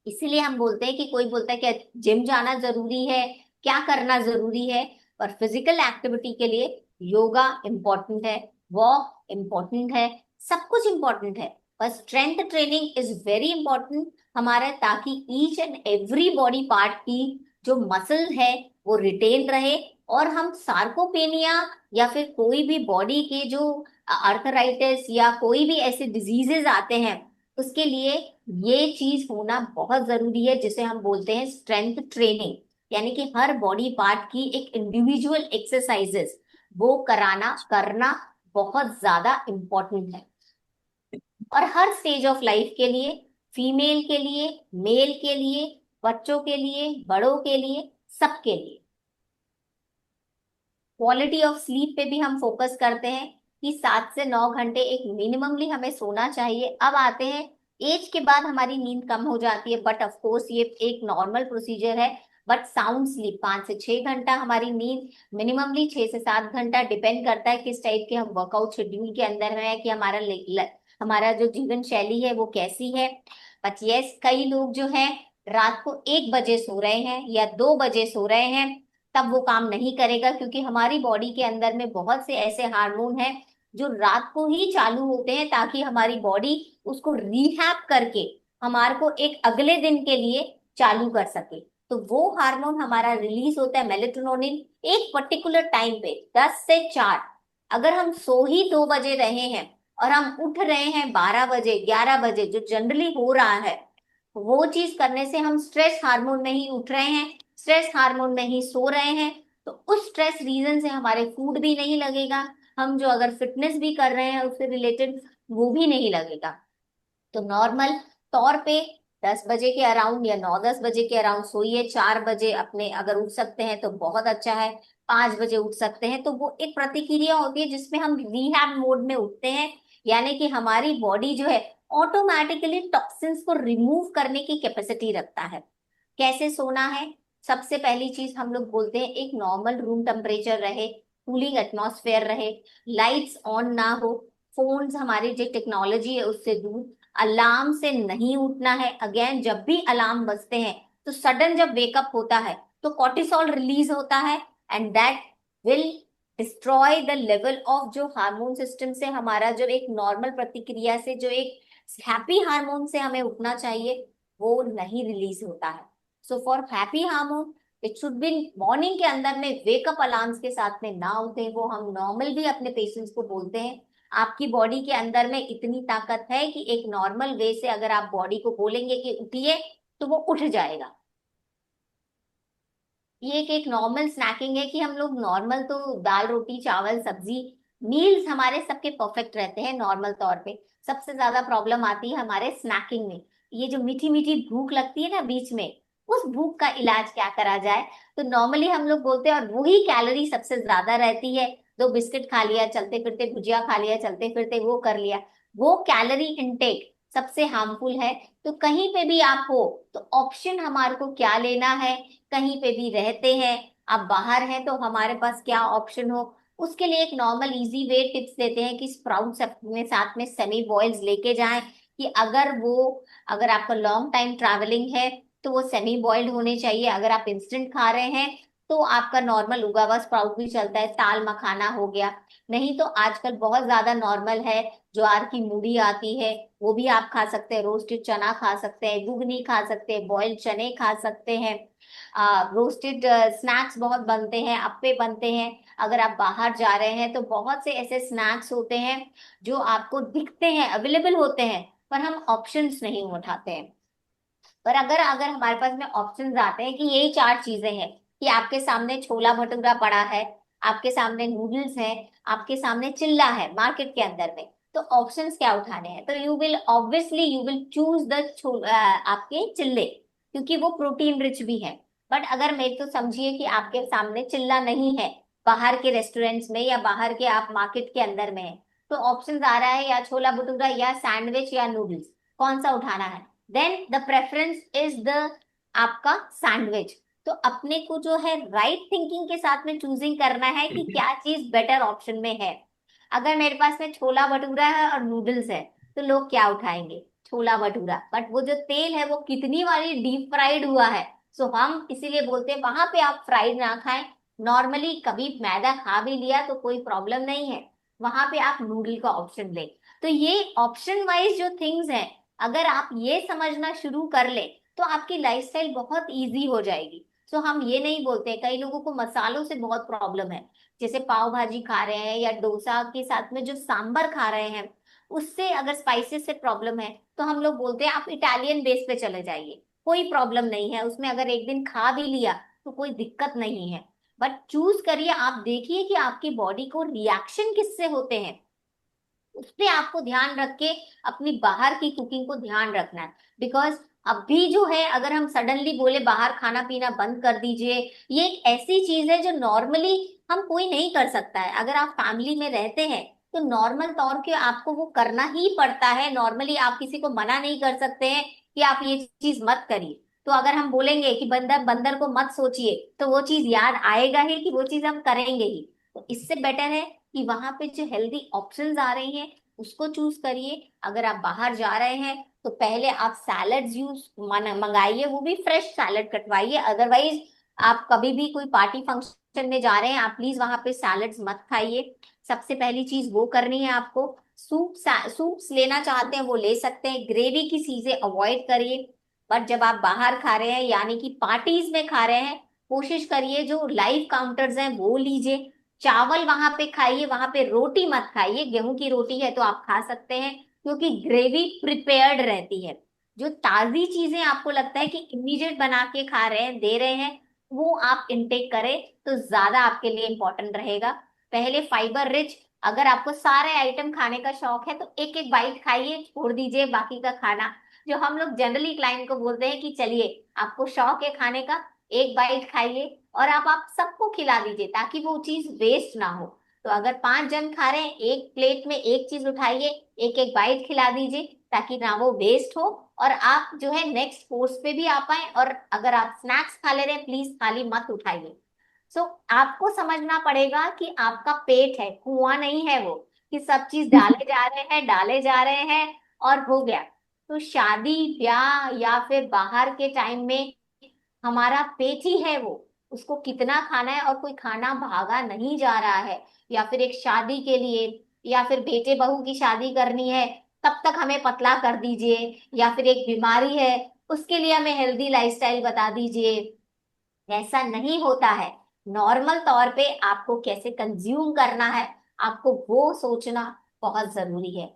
इसीलिए हम बोलते हैं कि कोई बोलता है कि जिम जाना जरूरी है, क्या करना जरूरी है, पर फिजिकल एक्टिविटी के लिए योगा इम्पोर्टेंट है, वॉक इम्पोर्टेंट है, सब कुछ इम्पोर्टेंट है। पर strength training is very important हमारा, ताकि each and every body part की जो मसल है वो रिटेन रहे, और हम सार्कोपेनिया या फिर कोई भी बॉडी के जो आर्थराइटिस या कोई भी ऐसे डिजीजेस आते हैं उसके लिए ये चीज होना बहुत जरूरी है, जिसे हम बोलते हैं स्ट्रेंथ ट्रेनिंग। यानी कि हर बॉडी पार्ट की एक इंडिविजुअल एक्सरसाइजेस वो कराना करना बहुत ज्यादा इंपॉर्टेंट है। और हर स्टेज ऑफ लाइफ के लिए, फीमेल के लिए, मेल के लिए, बच्चों के लिए, बड़ों के लिए, सबके लिए। क्वालिटी ऑफ स्लीप पे भी हम फोकस करते हैं कि 7 से 9 घंटे एक मिनिममली हमें सोना चाहिए। अब आते हैं एज के बाद हमारी नींद कम हो जाती है, बट ऑफ कोर्स ये एक नॉर्मल प्रोसीजर है। बट साउंड स्लीप 5 से 6 घंटा हमारी नींद, मिनिममली 6 से 7 घंटा, डिपेंड करता है किस टाइप के हम वर्कआउट शेड्यूल के अंदर है, कि हमारा जो जीवन शैली है वो कैसी है। बट यस कई लोग जो है रात को 1 बजे सो रहे हैं या 2 बजे सो रहे हैं, तब वो काम नहीं करेगा, क्योंकि हमारी बॉडी के अंदर में बहुत से ऐसे हार्मोन हैं जो रात को ही चालू होते हैं, ताकि हमारी बॉडी उसको रिहैब करके हमारे को एक अगले दिन के लिए चालू कर सके। तो वो हार्मोन हमारा रिलीज होता है मेलेटोनिन एक पर्टिकुलर टाइम पे, 10 से 4। अगर हम सो ही 2 बजे रहे हैं और हम उठ रहे हैं 12 बजे 11 बजे जो जनरली हो रहा है, वो चीज करने से हम स्ट्रेस हार्मोन में ही उठ रहे हैं, स्ट्रेस हार्मोन में ही सो रहे हैं, तो उस स्ट्रेस रीजन से हमारे फूड भी नहीं लगेगा, हम जो अगर फिटनेस भी कर रहे हैं उससे रिलेटेड वो भी नहीं लगेगा। तो नॉर्मल तौर पे 10 बजे के अराउंड या 9-10 बजे के अराउंड सोइए। 4 बजे अपने अगर उठ सकते हैं तो बहुत अच्छा है, 5 बजे उठ सकते हैं तो वो एक प्रतिक्रिया होती है जिसमें हम रिहैब मोड में उठते हैं, यानी कि हमारी बॉडी जो है ऑटोमेटिकली टॉक्सिन्स को रिमूव करने की कैपेसिटी रखता है। कैसे सोना है? सबसे पहली चीज हम लोग बोलते हैं एक नॉर्मल रूम टेम्परेचर रहे, कूलिंग एटमॉस्फेयर रहे, लाइट्स ऑन ना हो, फोन्स हमारी जो टेक्नोलॉजी है उससे दूर, अलार्म से नहीं उठना है। अगेन जब भी अलार्म बजते हैं तो सडन जब वेकअप होता है तो कॉर्टिसोल रिलीज होता है, and that will destroy the level of जो हार्मोन सिस्टम से हमारा जो एक नॉर्मल प्रतिक्रिया से जो एक हैप्पी हार्मोन से हमें उठना चाहिए वो नहीं रिलीज होता है। So for happy hormone it should be morning के अंदर में वेकअप अलार्म्स के साथ में ना उठे। वो हम नॉर्मल भी अपने पेशेंट्स को बोलते हैं, आपकी बॉडी के अंदर में इतनी ताकत है कि एक नॉर्मल वे से अगर आप बॉडी को बोलेंगे कि उठिए तो वो उठ जाएगा। ये एक नॉर्मल स्नैकिंग है कि हम लोग नॉर्मल तो दाल रोटी चावल सब्जी मील्स हमारे सबके परफेक्ट रहते हैं नॉर्मल तौर पे। सबसे ज्यादा प्रॉब्लम आती है हमारे स्नैकिंग में, ये जो मीठी मीठी भूख लगती है ना बीच में, उस भूख का इलाज क्या करा जाए? तो नॉर्मली हम लोग बोलते हैं और वही कैलोरी सबसे ज्यादा रहती है, दो बिस्किट खा लिया चलते फिरते, भुजिया खा लिया चलते फिरते, वो कर लिया, वो कैलोरी इनटेक सबसे हार्मफुल है। तो कहीं पे भी आप हो तो ऑप्शन हमारे को क्या लेना है, कहीं पे भी रहते हैं, आप बाहर हैं तो हमारे पास क्या ऑप्शन हो, उसके लिए एक नॉर्मल इजी वे टिप्स देते हैं कि स्प्राउट्स अपने साथ में सेमी बॉइल्स लेके जाएं, कि अगर आपका लॉन्ग टाइम ट्रैवलिंग है तो वो सेमी बॉइल्ड होने चाहिए। अगर आप इंस्टेंट खा रहे हैं तो आपका नॉर्मल उगा हुआ स्प्राउट भी चलता है, ताल मखाना हो गया। नहीं तो आजकल बहुत ज्यादा नॉर्मल है, ज्वार की मूढ़ी आती है वो भी आप खा सकते हैं, रोस्टेड चना खा सकते हैं, घुगनी खा सकते हैं, बॉइल्ड चने खा सकते हैं, रोस्टेड स्नैक्स बहुत बनते हैं, अप्पे बनते हैं। अगर आप बाहर जा रहे हैं तो बहुत से ऐसे स्नैक्स होते हैं जो आपको दिखते हैं अवेलेबल होते हैं पर हम ऑप्शंस नहीं उठाते हैं। पर अगर अगर हमारे पास में ऑप्शंस आते हैं कि यही चार चीजें हैं, कि आपके सामने छोला भटूरा पड़ा है, आपके सामने नूडल्स है, आपके सामने चिल्ला है मार्केट के अंदर में, तो ऑप्शंस क्या उठाने हैं? तो यू विल चूज द आपके चिल्ले, क्योंकि वो प्रोटीन रिच भी है। बट अगर मैं तो समझिए कि आपके सामने चिल्ला नहीं है, बाहर के रेस्टोरेंट्स में या बाहर के आप मार्केट के अंदर में है, तो ऑप्शंस आ रहा है या छोला भटूरा या सैंडविच या नूडल्स, कौन सा उठाना है? Then the preference is the आपका सैंडविच। तो अपने को जो है राइट थिंकिंग के साथ में चूजिंग करना है कि क्या चीज बेटर ऑप्शन में है। अगर मेरे पास में छोला भटूरा है और नूडल्स है तो लोग क्या उठाएंगे? छोला भटूरा, बट वो जो तेल है वो कितनी बारी डीप फ्राइड हुआ है। सो हम इसीलिए बोलते हैं वहां पे आप फ्राइड ना खाएं, नॉर्मली कभी मैदा खा भी लिया तो कोई प्रॉब्लम नहीं है, वहां पे आप नूडल का ऑप्शन लें। तो ये ऑप्शन वाइज जो थिंग्स हैं, अगर आप ये समझना शुरू कर ले तो आपकी लाइफस्टाइल बहुत इजी हो जाएगी। सो हम ये नहीं बोलते, कई लोगों को मसालों से बहुत प्रॉब्लम है, जैसे पाव भाजी खा रहे हैं या डोसा के साथ में जो सांबर खा रहे हैं उससे अगर स्पाइसेस से प्रॉब्लम है तो हम लोग बोलते हैं आप इटालियन बेस पे चले जाइए, कोई प्रॉब्लम नहीं है उसमें, अगर एक दिन खा भी लिया तो कोई दिक्कत नहीं है। बट चूज करिए, आप देखिए कि आपकी बॉडी को रिएक्शन किससे होते हैं, उस पे आपको ध्यान रख के अपनी बाहर की कुकिंग को ध्यान रखना है। बिकॉज अभी जो है अगर हम सडनली बोले बाहर खाना पीना बंद कर दीजिए, ये एक ऐसी चीज है जो नॉर्मली हम कोई नहीं कर सकता है। अगर आप फैमिली में रहते हैं तो नॉर्मल तौर के आपको वो करना ही पड़ता है, नॉर्मली आप किसी को मना नहीं कर सकते हैं कि आप ये चीज मत करिए। तो अगर हम बोलेंगे कि बंदर बंदर को मत सोचिए तो वो चीज याद आएगा ही कि वो चीज हम करेंगे ही। तो इससे बेटर है कि वहां पे जो हेल्दी ऑप्शंस आ रही हैं उसको चूज करिए। अगर आप बाहर जा रहे हैं तो पहले आप सैलड्स यूज मंगाइए, वो भी फ्रेश सैलड कटवाइए। अदरवाइज आप कभी भी कोई पार्टी फंक्शन में जा रहे हैं आप प्लीज वहां पे सैलड्स मत खाइए। सबसे पहली चीज वो करनी है आपको। सूप्स लेना चाहते हैं वो ले सकते हैं, ग्रेवी की चीजें अवॉइड करिए। बट जब आप बाहर खा रहे हैं यानी कि पार्टीज में खा रहे हैं, कोशिश करिए जो लाइव काउंटर्स हैं वो लीजिए। चावल वहां पे खाइए, वहां पे रोटी मत खाइए, गेहूं की रोटी है तो आप खा सकते हैं क्योंकि ग्रेवी प्रिपेयर्ड रहती है। जो ताजी चीजें आपको लगता है कि इमीडिएट बना के खा रहे हैं, दे रहे हैं, वो आप इनटेक करें तो ज्यादा आपके लिए इंपॉर्टेंट रहेगा। पहले फाइबर रिच, अगर आपको सारे आइटम खाने का शौक है तो एक एक बाइट खाइए, छोड़ दीजिए बाकी का खाना। जो हम लोग जनरली क्लाइंट को बोलते हैं कि चलिए आपको शौक है खाने का, एक बाइट खाइए और आप सबको खिला दीजिए ताकि वो चीज वेस्ट ना हो। तो अगर 5 जन खा रहे हैं, एक प्लेट में एक चीज उठाइए, एक एक बाइट खिला दीजिए ताकि ना वो वेस्ट हो और आप जो है नेक्स्ट कोर्स पे भी आ पाए। और अगर आप स्नैक्स खा ले रहे हैं, प्लीज खाली मत उठाइए। सो आपको समझना पड़ेगा कि आपका पेट है, कुआं नहीं है वो, कि सब चीज डाले जा रहे हैं, डाले जा रहे हैं और हो गया। तो शादी ब्याह या फिर बाहर के टाइम में हमारा पेट ही है वो, उसको कितना खाना है, और कोई खाना भागा नहीं जा रहा है। या फिर एक शादी के लिए, या फिर बेटे बहू की शादी करनी है, तब तक हमें पतला कर दीजिए, या फिर एक बीमारी है उसके लिए हमें हेल्दी लाइफस्टाइल बता दीजिए। ऐसा नहीं होता है। नॉर्मल तौर पे आपको कैसे कंज्यूम करना है, आपको वो सोचना बहुत जरूरी है।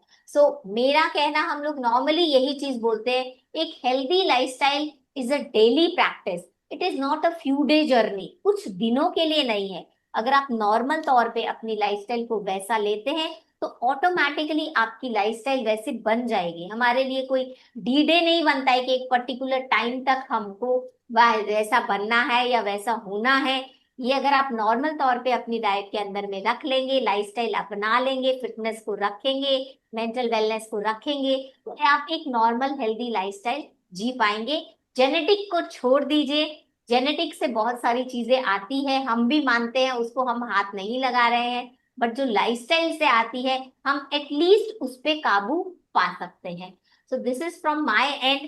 मेरा कहना, हम लोग नॉर्मली यही चीज बोलते हैं, एक healthy lifestyle is a daily practice, it is not a few day journey, कुछ दिनों के लिए नहीं है। अगर आप नॉर्मल तौर पे अपनी लाइफस्टाइल को वैसा लेते हैं तो ऑटोमेटिकली आपकी लाइफस्टाइल वैसे बन जाएगी। हमारे लिए कोई डी डे नहीं बनता है कि एक पर्टिकुलर टाइम तक हमको वैसा बनना है या वैसा होना है। ये अगर आप नॉर्मल तौर पे अपनी डाइट के अंदर में रख लेंगे, लाइफस्टाइल अपना लेंगे, फिटनेस को रखेंगे, मेंटल वेलनेस को रखेंगे, तो आप एक नॉर्मल हेल्दी लाइफस्टाइल जी पाएंगे। जेनेटिक को छोड़ दीजिए, जेनेटिक से बहुत सारी चीजें आती है, हम भी मानते हैं, उसको हम हाथ नहीं लगा रहे हैं, बट जो लाइफस्टाइल से आती है हम एटलीस्ट उस पे काबू पा सकते हैं। So this is from my and.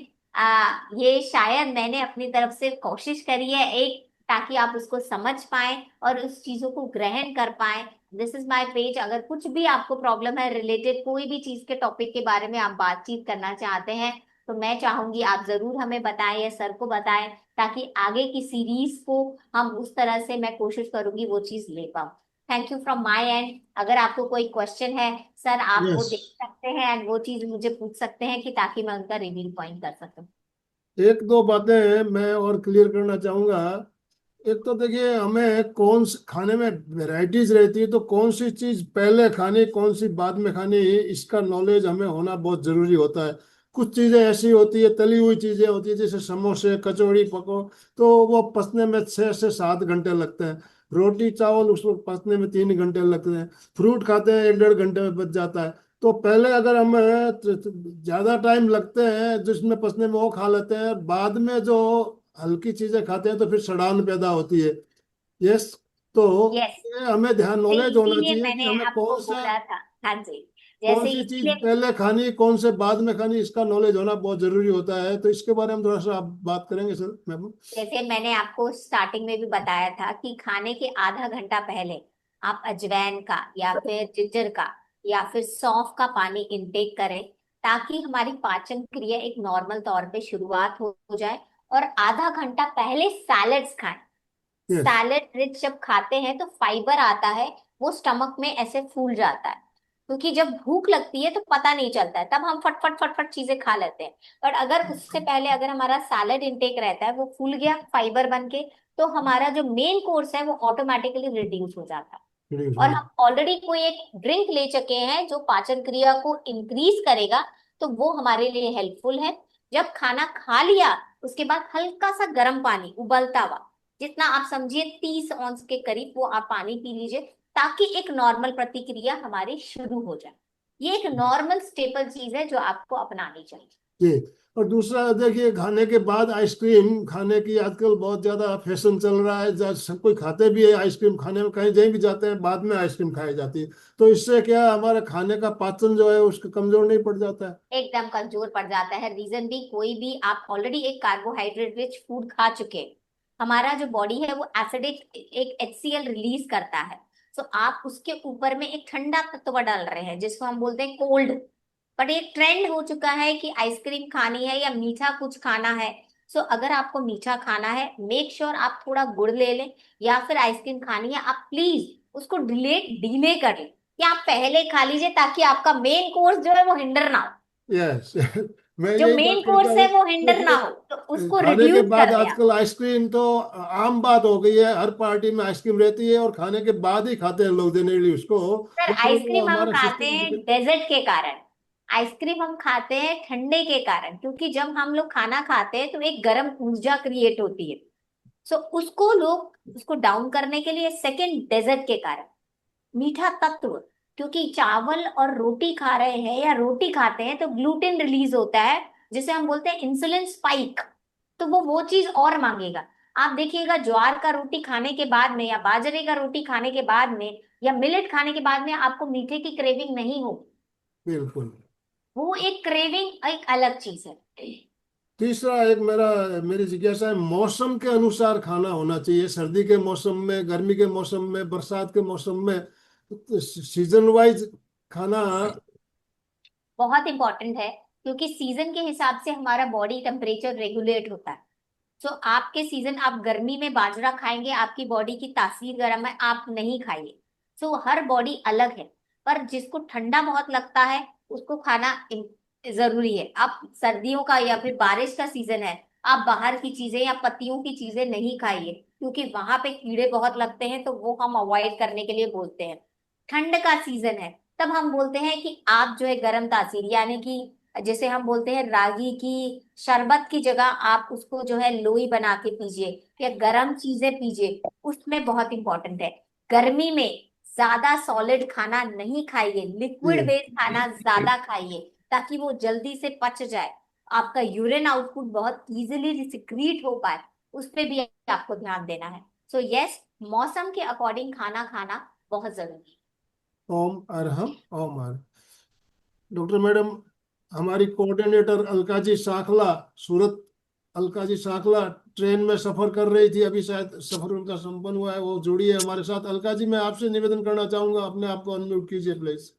ये शायद मैंने अपनी तरफ से कोशिश करी है एक, ताकि आप उसको समझ पाए और उस चीजों को ग्रहण कर पाए। दिस इज माय पेज, अगर कुछ भी आपको प्रॉब्लम है रिलेटेड कोई भी चीज के टॉपिक के बारे में आप बातचीत करना चाहते हैं, तो मैं चाहूंगी आप जरूर हमें बताएं या सर को बताएं, ताकि आगे की सीरीज को हम उस तरह से, मैं कोशिश करूंगी वो चीज ले पाऊं। Thank you from my and. अगर आपको कोई क्वेश्चन है सर, आप वो यस, देख सकते हैं एंड वो चीज मुझे पूछ सकते हैं कि ताकि मैं उनका रिव्यू पॉइंट कर सकूं। एक दो बातें मैं और क्लियर करना चाहूंगा। एक तो देखिए, हमें कौन सी खाने में वैरायटीज रहती है, तो कौन सी चीज पहले खानी कौन सी बाद में खानी, इसका नॉलेज हमें होना बहुत जरूरी होता है। कुछ चीजें ऐसी होती है, तली हुई चीजें होती है, जैसे समोसे कचौड़ी पको, तो वो पचने में 6 से 7 घंटे लगते हैं। रोटी चावल उसको पचने में 3 घंटे लगते हैं। फ्रूट खाते हैं 1 1.5 घंटे में पच जाता है। तो पहले अगर हम ज्यादा टाइम लगते हैं जिसमें पचने में, वो खा लेते हैं, बाद में जो हल्की चीजें खाते हैं तो फिर सड़ान पैदा होती है। यस। तो यस, ये हमें ध्यान, नॉलेज होना इसीलिए चाहिए कि मैंने हमें आपको बोला था। हाँ जी, कौन जैसे सी चीज इसीलिए, पहले खानी कौन से बाद में खानी, इसका नॉलेज होना बहुत जरूरी होता है। तो इसके बारे में थोड़ा सा आप बात करेंगे सर मैम? जैसे मैंने आपको स्टार्टिंग में भी बताया था कि खाने के आधा घंटा पहले आप अजवाइन का या फिर जिंजर का या फिर सौंफ का पानी इंटेक करें, ताकि हमारी पाचन क्रिया एक नॉर्मल तौर पे शुरुआत हो जाए। और आधा घंटा पहले सैलेड्स खाएं। यस। सैलेड रिच जब खाते हैं तो फाइबर आता है, वो स्टमक में ऐसे फूल जाता है, क्योंकि जब भूख लगती है तो पता नहीं चलता है, तब हम फट फट फट फट चीजें खा लेते हैं। बट अगर उससे पहले अगर हमारा सैलेड इंटेक रहता है, वो फूल गया फाइबर बन के, तो हमारा जो मेन कोर्स है वो ऑटोमेटिकली रिड्यूस हो जाता है। और हम ऑलरेडी कोई एक ड्रिंक ले चुके हैं जो पाचन क्रिया को इंक्रीज करेगा, तो वो हमारे लिए हेल्पफुल है। जब खाना खा लिया उसके बाद हल्का सा गर्म पानी उबलता हुआ, जितना आप समझिए 30 औंस के करीब, वो आप पानी पी लीजिए, ताकि एक नॉर्मल प्रतिक्रिया हमारी शुरू हो जाए। ये एक नॉर्मल स्टेपल चीज है जो आपको अपनानी चाहिए। जी। और दूसरा देखिए, खाने के बाद आइसक्रीम खाने की आजकल बहुत ज्यादा फैशन चल रहा है। सब कोई खाते भी है आइसक्रीम, खाने में कहीं कहीं भी जाते हैं बाद में आइसक्रीम खाई जाती है। तो इससे क्या है, हमारे खाने का पाचन जो है उसका कमजोर नहीं पड़ जाता है? एकदम कमजोर पड़ जाता है। रीजन भी कोई भी, आप ऑलरेडी एक कार्बोहाइड्रेट रिच फूड खा चुके हैं, हमारा जो बॉडी है वो एसिडिक एक HCl रिलीज करता है। सो आप उसके ऊपर में एक ठंडा तत्व डाल रहे हैं जिसको हम बोलते हैं कोल्ड। बट एक ट्रेंड हो चुका है कि आइसक्रीम खानी है या मीठा कुछ खाना है। अगर आपको मीठा खाना है, मेक श्योर आप थोड़ा गुड़ ले लें, या फिर आइसक्रीम खानी है आप प्लीज उसको डिले डिले कर लें, या आप पहले खा लीजिए ताकि आपका मेन कोर्स जो है वो हिंडर ना हो। यस। मैं जो यही बात मेन कहता कोर्स हूँ है वो हिंडर ना हो, तो क्योंकि उसको खाने के रिड्यूस बाद कर दे आप। आजकल आइसक्रीम तो आम बात हो गई है, हर पार्टी में आइसक्रीम रहती है और खाने के बाद ही खाते हैं लोग जनरली उसको। सर लेकिन वो आइसक्रीम हम हमारा खाते सिस्टम। हैं डेजर्ट के कारण, आइसक्रीम हम खाते हैं ठंडे के कारण, क्योंकि जब हम लोग खाना खाते हैं तो एक गर्म ऊर्जा क्रिएट होती है। सो उसको लोग उसको डाउन करने के लिए, सेकंड डेजर्ट के कारण, मीठा तत्व, क्योंकि चावल और रोटी खा रहे हैं या रोटी खाते हैं तो ग्लूटेन रिलीज होता है, जिसे हम बोलते हैं इंसुलिन स्पाइक। तो वो चीज और मांगेगा। आप देखिएगा ज्वार का रोटी खाने के बाद में या बाजरे का रोटी खाने के बाद में या मिलेट खाने के बाद में आपको मीठे की क्रेविंग नहीं होगी। बिल्कुल। वो एक क्रेविंग एक अलग चीज है। तीसरा एक मेरी जिज्ञासा है, मौसम के अनुसार खाना होना चाहिए, सर्दी के मौसम में, गर्मी के मौसम में, बरसात के मौसम में, सीजन वाइज खाना। बहुत इंपॉर्टेंट है, क्योंकि सीजन के हिसाब से हमारा बॉडी टेम्परेचर रेगुलेट होता है। सो आपके सीजन, आप गर्मी में बाजरा खाएंगे, आपकी बॉडी की तासीर गर्म है, आप नहीं खाइए। सो हर बॉडी अलग है। पर जिसको ठंडा बहुत लगता है उसको खाना जरूरी है। आप सर्दियों का या फिर बारिश का सीजन है, आप बाहर की चीजें या पत्तियों की चीजें नहीं खाइए, क्योंकि वहां पे कीड़े बहुत लगते हैं, तो वो हम अवॉइड करने के लिए बोलते हैं। ठंड का सीजन है, तब हम बोलते हैं कि आप जो है गर्म तासीर, यानी कि जैसे हम बोलते हैं रागी की शरबत की जगह आप उसको जो है लोई बना के पीजिए या गर्म चीजें पीजिए, उसमें बहुत इंपॉर्टेंट है। गर्मी में ज्यादा सॉलिड खाना नहीं खाइए, लिक्विड जी। बेस्ड खाना ज्यादा खाइए, ताकि वो जल्दी से पच जाए, आपका यूरिन आउटपुट बहुत इजीली सिक्रीट हो पाए। उस पे भी आपको ध्यान देना है। सो यस, मौसम के अकॉर्डिंग खाना खाना बहुत जरूरी है। ओम अरहम ओम अर डॉक्टर मैडम, हमारी कोऑर्डिनेटर अलकाजी साखला, सूरत, अलकाजी साखला ट्रेन में सफर कर रही थी, अभी शायद सफर उनका संपन्न हुआ है, वो जुड़ी है हमारे साथ। अलका जी, मैं आपसे निवेदन करना चाहूंगा, अपने आप को अनम्यूट कीजिए प्लीज।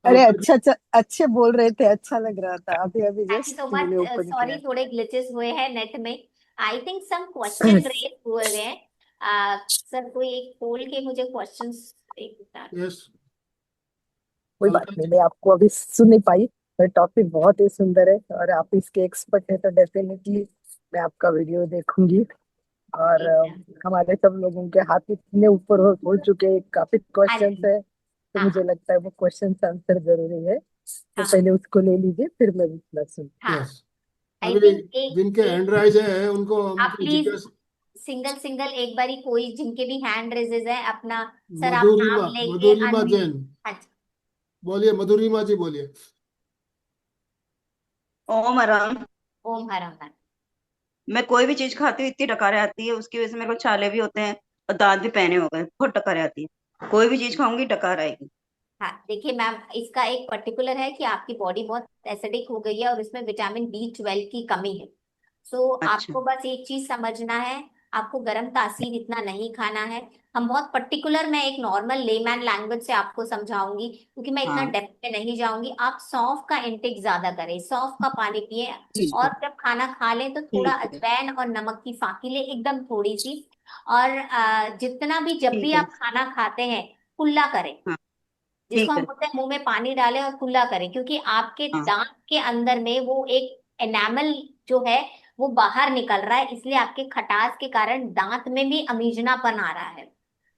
अरे अलका जी। अच्छा अच्छा, अच्छे बोल रहे थे, अच्छा लग रहा था। अभी अभी थैंक यू जस्ट सो मैंने मच। ओपन सॉरी, किया। थोड़े ग्लिचेस हुए हैं नेट में। I think some question raise हुए हैं। सर कोई एक खोल के मुझे क्वेश्चंस एक मिनट। यस। कोई बात अलका नहीं, जी। मैं आपको अभी सुन नहीं पाई, पर टॉपिक बहुत ही सुंदर है और आप इसके एक्सपर्ट है, तो डेफिनेटली मैं आपका वीडियो देखूंगी। और हमारे सब लोगों के हाथ इतने ऊपर हो चुके हैं, काफी हाँ क्वेश्चंस जी। है, तो हाँ मुझे हाँ। लगता है वो क्वेश्चन आंसर जरूरी है। तो हाँ हाँ। पहले उसको ले लीजिए, फिर मैं दूसरा सुन। हाँ। यस। आई अभी थिंक एक जिनके एक हैंड राइज है उनको आप हमको प्लीज जिज्ञासा। सिंगल सिंगल एक बारी, कोई जिनके भी हैंड रेजेस है अपना, सर आप मधुरिमा, नाम लेके मधुरिमा अनम्यूट। जैन। हाँ जी। बोलिए मधुरिमा जी, बोलिए। ओम आराम। ओम हर हर। मैं कोई भी चीज खाती हूँ इतनी डकारें आती है, उसकी वजह से मेरे को छाले भी होते हैं और दांत भी पहने हो गए, बहुत डकारें आती है। कोई भी चीज खाऊंगी डकार आएगी। हाँ देखिए मैम, इसका एक पर्टिकुलर है कि आपकी बॉडी बहुत एसिडिक हो गई है और इसमें विटामिन B12 की कमी है। सो अच्छा। आपको बस एक चीज समझना है, आपको गर्म तासीर इतना नहीं खाना है। हम बहुत पर्टिकुलर, मैं एक नॉर्मल लेमैन लैंग्वेज से आपको समझाऊंगी, क्योंकि मैं इतना हाँ डेप्थ में नहीं जाऊंगी। आप सौंफ का इंटेक ज्यादा करें, सौंफ का पानी पिए, ठीक और है। जब खाना खा लें तो थोड़ा ठीक है। अजवाइन और नमक की फाकी ले, एकदम थोड़ी सी। और जितना भी, जब भी ठीक है। आप खाना खाते हैं, कुल्ला करें, हाँ जिसको ठीक हम है। बोलते हैं मुंह में पानी डालें और कुल्ला करें, क्योंकि आपके हाँ दांत के अंदर में वो एक एनामल जो है वो बाहर निकल रहा है, इसलिए आपके खटास के कारण दांत में भी अमीजनापन आ रहा है।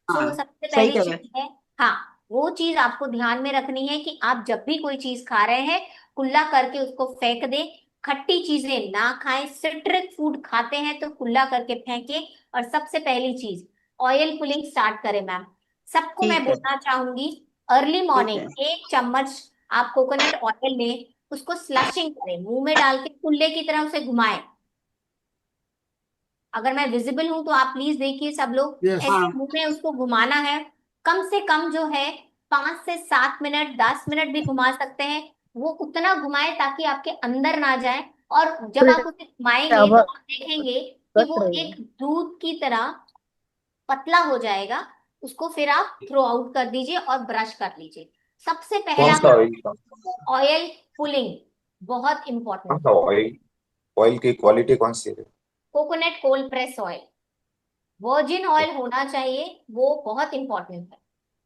हाँ। सो सबसे सही पहली कह रहे चीज है, हाँ, वो चीज आपको ध्यान में रखनी है कि आप जब भी कोई चीज खा रहे हैं, कुल्ला करके उसको फेंक दें। खट्टी चीजें ना खाएं, सिट्रिक फूड खाते हैं तो कुल्ला करके फेंकें। और सबसे पहली चीज, ऑयल पुलिंग स्टार्ट करें मैम। सबको मैं ठीक है। बोलना चाहूंगी, अर्ली ठीक है। मॉर्निंग 1 चम्मच आप कोकोनट ऑयल लें, उसको स्लशिंग करें, मुंह में डाल के कुल्ले की तरह उसे घुमाएं। अगर मैं विजिबल हूं तो आप प्लीज देखिए सब लोग, यस। ऐसे हाँ मुंह में उसको घुमाना है। कम से कम जो है 5 से 7 मिनट, 10 मिनट भी घुमा सकते हैं। वो उतना घुमाए ताकि आपके अंदर ना जाए। और जब थोड़ी आप उसे घुमाएंगे तो आवाज आप देखेंगे कि कट वो रही है। एक दूध की तरह पतला हो जाएगा। उसको फिर आप थ्रो आउट कर दीजिए और ब्रश कर लीजिए। सबसे कौन पहला सा काम, ऑयल? कौन ऑयल पुलिंग, बहुत इंपॉर्टेंट सा है। ऑयल? ऑयल की क्वालिटी कौन सी है? Coconut cold press oil, virgin oil होना चाहिए, वो बहुत इंपॉर्टेंट है।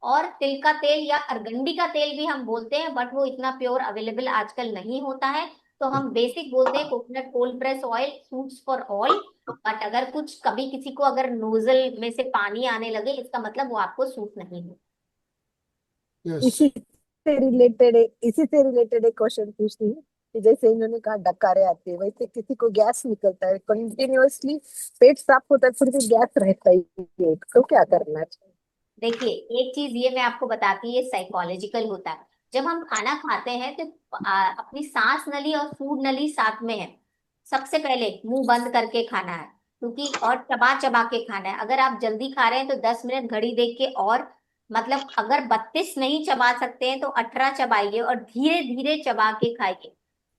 और तिल का तेल या अरगंडी का तेल भी हम बोलते हैं, बट वो इतना प्योर अवेलेबल आजकल नहीं होता है। तो हम बेसिक बोलते हैं coconut cold press oil suits for all. But अगर कुछ कभी किसी को अगर नोजल में से पानी आने लगे, इसका मतलब वो आपको सूट नहीं है। यस। इसी से रिलेटेड एक क्वेश्चन पूछती हूँ कि जैसे इन्होंने कहा डकारे आते हैं, वैसे किसी को गैस निकलता है कंटिन्यूअसली, पेट साफ होता है फिर भी गैस रहता ही है, तो क्या करना चाहिए? देखिए, एक चीज ये मैं आपको बताती हूँ, ये साइकोलॉजिकल होता है। जब हम खाना खाते हैं तो अपनी सांस नली और फूड नली साथ में है। सबसे पहले मुंह बंद करके खाना है, क्योंकि और चबा चबा के खाना है। अगर आप जल्दी खा रहे हैं तो 10 मिनट घड़ी देख के, और मतलब अगर 32 नहीं चबा सकते हैं तो 18 चबाइए और धीरे धीरे चबा के खाइए।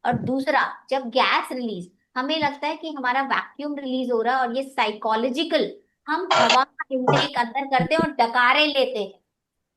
और दूसरा, जब गैस रिलीज, हमें लगता है कि हमारा वैक्यूम रिलीज हो रहा है, और ये साइकोलॉजिकल, हम हवा का इंटेक अंदर करते हैं और डकारे लेते हैं।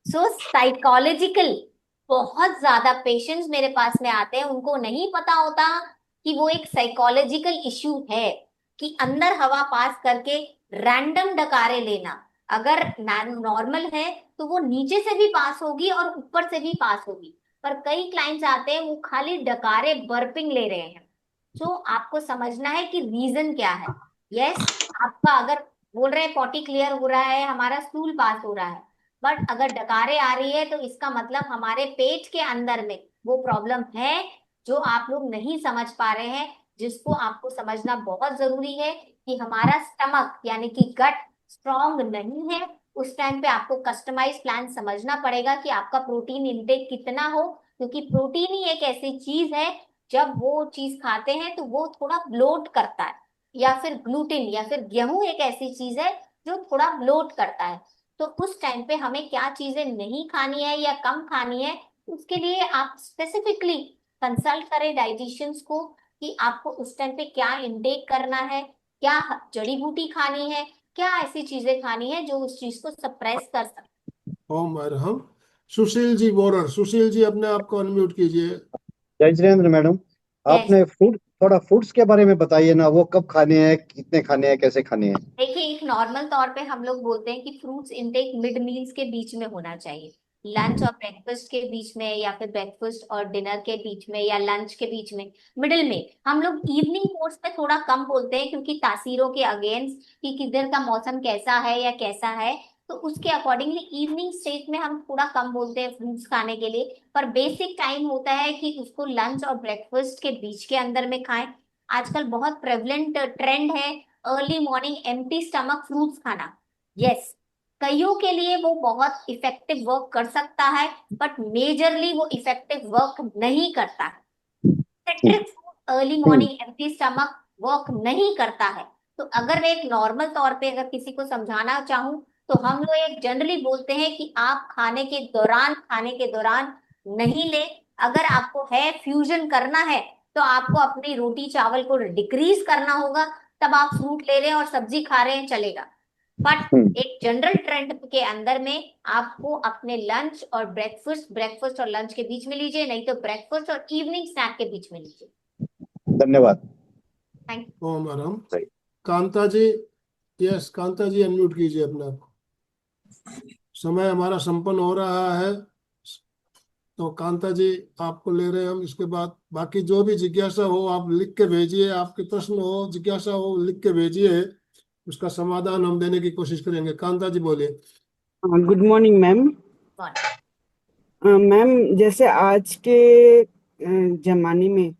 सो साइकोलॉजिकल, बहुत ज्यादा पेशेंट्स मेरे पास में आते हैं, उनको नहीं पता होता कि वो एक साइकोलॉजिकल इश्यू है, कि अंदर हवा पास करके रैंडम डकारे लेना। अगर नॉर्मल है तो वो नीचे से भी पास होगी और ऊपर से भी पास होगी। पर कई क्लाइंट्स आते हैं वो खाली डकारे बर्पिंग ले रहे हैं। सो आपको समझना है कि रीजन क्या है। यस, आपका अगर बोल रहे हैं पॉटी क्लियर हो रहा है, हमारा स्टूल पास हो रहा है, बट अगर डकारे आ रही है तो इसका मतलब हमारे पेट के अंदर में वो प्रॉब्लम है, जो आप लोग नहीं समझ पा रहे हैं, जिसको आपको समझना बहुत जरूरी है। कि हमारा स्टमक यानी कि गट स्ट्रांग नहीं है। उस टाइम पे आपको कस्टमाइज प्लान समझना पड़ेगा कि आपका प्रोटीन इंटेक कितना हो, क्योंकि प्रोटीन ही एक ऐसी चीज है, जब वो चीज खाते हैं तो वो थोड़ा ब्लोट करता है। या फिर ग्लूटेन या फिर गेहूं एक ऐसी चीज है जो थोड़ा ब्लोट करता है। तो उस टाइम पे हमें क्या चीजें नहीं खानी है या कम खानी है, उसके लिए आप स्पेसिफिकली कंसल्ट करें डाइटिशियंस को, कि आपको उस टाइम पे क्या इंटेक करना है, क्या जड़ी बूटी खानी है, क्या ऐसी चीजें खानी है जो उस चीज को सप्रेस कर सकते ओम अरहम। सुशील जी बोरर, सुशील जी अपने आप को अनम्यूट कीजिए। जय जितेंद्र मैडम, हैं। आपने थोड़ा फूड्स के बारे में बताइए ना, वो कब खाने हैं, कितने खाने हैं, कैसे खाने हैं? देखिए, एक नॉर्मल तौर पे हम लोग बोलते हैं कि फ्रूट्स इंटेक मिड मील्स के बीच में होना चाहिए। लंच और ब्रेकफास्ट के बीच में, या फिर ब्रेकफास्ट और डिनर के बीच में, या लंच के बीच में, मिडिल में। हम लोग इवनिंग कोर्स पे थोड़ा कम बोलते हैं, क्योंकि तासीरों के अगेंस्ट कि किधर का मौसम कैसा है या कैसा है, तो उसके अकॉर्डिंगली इवनिंग स्टेज में हम थोड़ा कम बोलते हैं फ्रूट्स खाने के लिए। पर बेसिक टाइम होता है कि उसको लंच और ब्रेकफास्ट के बीच के अंदर में खाएं। आजकल बहुत प्रेवलेंट ट्रेंड है early morning empty stomach fruits खाना। यस, कईयों के लिए वो बहुत इफेक्टिव वर्क कर सकता है, बट मेजरली वो इफेक्टिव वर्क नहीं करता है। Citric fruit early morning empty stomach work नहीं करता है। तो अगर मैं एक नॉर्मल तौर पे अगर किसी को समझाना चाहूँ, तो हम लोग एक जनरली बोलते हैं कि आप खाने के दौरान नहीं ले। अगर आपको है फ्यूजन करना है, तो आपको अपनी रोटी चावल को डिक्रीज करना होगा, तब आप फ्रूट ले रहे हैं और सब्जी खा रहे हैं, चलेगा। बट एक जनरल ट्रेंड के अंदर में आपको अपने लंच और ब्रेकफास्ट ब्रेकफास्ट और लंच के बीच में लीजिए, नहीं तो ब्रेकफास्ट और इवनिंग स्नैक के बीच में लीजिए। धन्यवाद। थैंक ओम अरहम। सही। कांता जी, यस कांता जी अनम्यूट कीजिए अपने आप को। समय हमारा संपन्न हो रहा है, तो कांता जी आपको ले रहे हैं हम। इसके बाद बाकी जो भी जिज्ञासा हो आप लिख के भेजिए, आपके प्रश्न हो जिज्ञासा हो लिख के भेजिए, उसका समाधान हम देने की कोशिश करेंगे। कांता जी बोलिए। Good morning ma'am. You. Ma'am, जैसे आज के जमाने में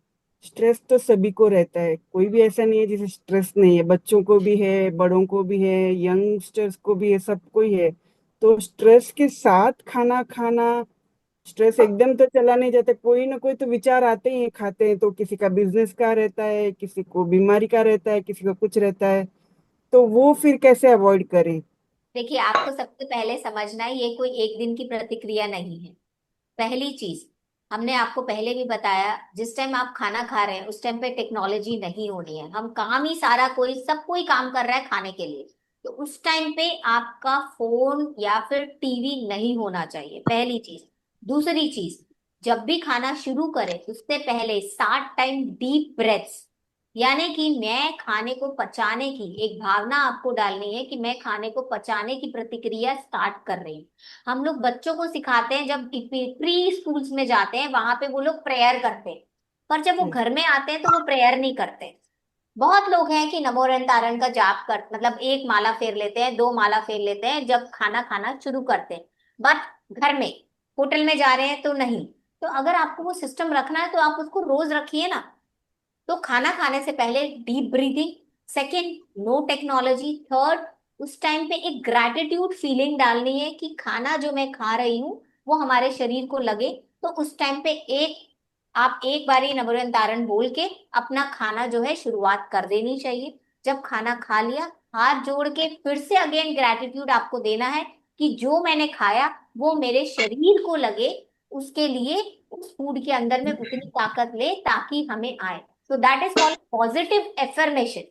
स्ट्रेस तो सभी को रहता है, कोई भी ऐसा नहीं है जिसे स्ट्रेस नहीं है। बच्चों को भी है, बड़ों को भी है, यंगस्टर्स को भी है, सबको ही है। तो स्ट्रेस के साथ खाना खाना, स्ट्रेस एकदम तो चला नहीं जाता, कोई ना कोई तो विचार आते ही हैं खाते हैं तो। किसी का बिजनेस का रहता है, किसी को बीमारी का रहता है, किसी का कुछ रहता है, तो वो फिर कैसे अवॉइड करें? देखिए, आपको सबसे पहले समझना है, ये कोई एक दिन की प्रतिक्रिया नहीं है। पहली चीज, हमने आपको पहले भी बताया, जिस टाइम आप खाना खा रहे हैं उस टाइम पे टेक्नोलॉजी नहीं होनी है। हम काम ही सारा कोई सब कोई काम कर रहा है खाने के लिए, तो उस टाइम पे आपका फोन या फिर टीवी नहीं होना चाहिए, पहली चीज। दूसरी चीज, जब भी खाना शुरू करें उससे पहले 7 टाइम डीप ब्रेथ्स, यानी कि मैं खाने को पचाने की एक भावना आपको डालनी है, कि मैं खाने को पचाने की प्रतिक्रिया स्टार्ट कर रही हूँ। हम लोग बच्चों को सिखाते हैं, जब प्री स्कूल्स में जाते हैं वहां पे वो लोग प्रेयर करते हैं, पर जब वो घर में आते हैं तो वो प्रेयर नहीं करते। बहुत लोग हैं कि नमो रंतारण का जाप कर मतलब एक माला फेर लेते हैं, दो माला फेर लेते हैं जब खाना खाना शुरू करते हैं, बट घर में, होटल में जा रहे हैं तो नहीं। तो अगर आपको वो सिस्टम रखना है तो आप उसको रोज रखिए ना। तो खाना खाने से पहले deep breathing, second no technology, third उस टाइम पे एक ग्रैटिट्यूड फीलिंग डालनी है कि खाना जो मैं खा रही हूँ वो हमारे शरीर को लगे। तो उस टाइम पे आप एक बारी नमोरंतारण बोल के अपना खाना जो है शुरुआत कर देनी चाहिए। जब खाना खा लिया, हाथ जोड़ के फिर से अगेन ग्रैटिट्यूड आपको देना है कि जो मैंने खाया वो मेरे शरीर को लगे, उसके लिए उस फूड के अंदर में उतनी ताकत ले ताकि हमें आए। तो that is called positive affirmation.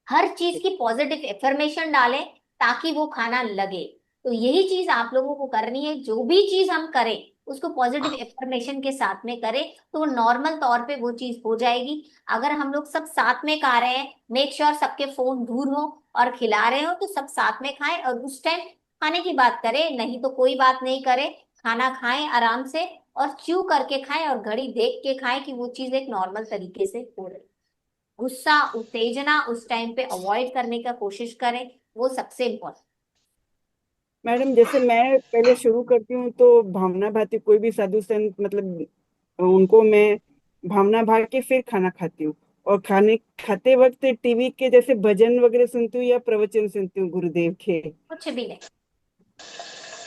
हर चीज की पॉजिटिव एफर्मेशन डालें ताकि वो खाना लगे। तो यही चीज आप लोगों को करनी है, जो भी चीज हम करें उसको पॉजिटिव एफर्मेशन के साथ में करें तो वो नॉर्मल तौर पे वो चीज हो जाएगी। अगर हम लोग सब साथ में खा रहे हैं, मेक श्योर सबके फोन दूर हो और खिला रहे हो तो सब साथ में खाएं और उस टाइम खाने की बात करें, नहीं तो कोई बात नहीं करें। खाना खाएं आराम से और च्यू करके खाएं और घड़ी देख के खाएं कि वो चीज एक नॉर्मल तरीके से हो रही। गुस्सा उत्तेजना उस टाइम पे अवॉइड करने का कोशिश करें, वो सबसे इम्पोर्टेंट। मैडम जैसे मैं पहले शुरू करती हूँ तो भावना भाती कोई भी साधु संत मतलब उनको मैं भावना भा के फिर खाना खाती हूँ। और खाने खाते वक्त टीवी के जैसे भजन वगैरह सुनती हूँ या प्रवचन सुनती हूँ गुरुदेव के। कुछ भी नहीं,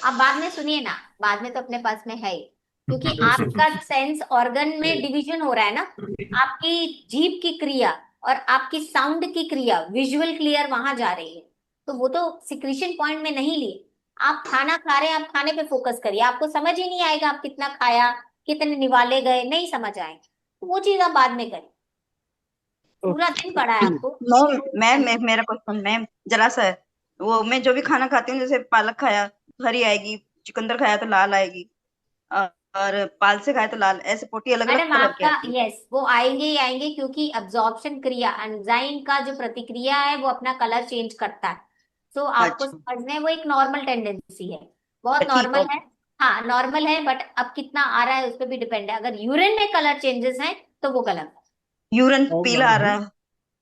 आप बाद में सुनिए ना, बाद में तो अपने पास में है ही। क्योंकि आपका सेंस ऑर्गन में डिवीजन हो रहा है ना, आपकी जीभ की क्रिया और आपकी साउंड की क्रिया विजुअल क्लियर वहां जा रही है। तो वो तो सिक्रीशन पॉइंट में नहीं लिए। आप खाना खा रहे हैं, आप खाने पे फोकस करिए, आपको समझ ही नहीं आएगा आप कितना खाया, कितने निवाले गए, नहीं समझ आएंगे। तो वो चीज आप बाद में करिए। पूरा दिन पड़ा है आपको। मैम मेरा क्वेश्चन मैम जरा सा है। वो मैं जो भी खाना खाती हूँ जैसे पालक खाया तो हरी आएगी, चुकंदर खाया तो लाल आएगी, और पाल से खाया तो लाल, ऐसे पोटी अलग अलग मैडम कलर की आपका आती है। यस वो आएंगे ही आएंगे, क्योंकि अब्जॉर्प्शन क्रिया एंजाइम का जो प्रतिक्रिया है वो अपना कलर चेंज करता है। तो आपको अच्छा समझना है वो एक नॉर्मल टेंडेंसी है, बहुत ठीक नॉर्मल है। ओके। हाँ नॉर्मल है, बट अब कितना आ रहा है उस पर भी डिपेंड है। अगर यूरिन में कलर चेंजेस हैं तो वो गलत है। यूरिन ओम पीला आ अरहम। रहा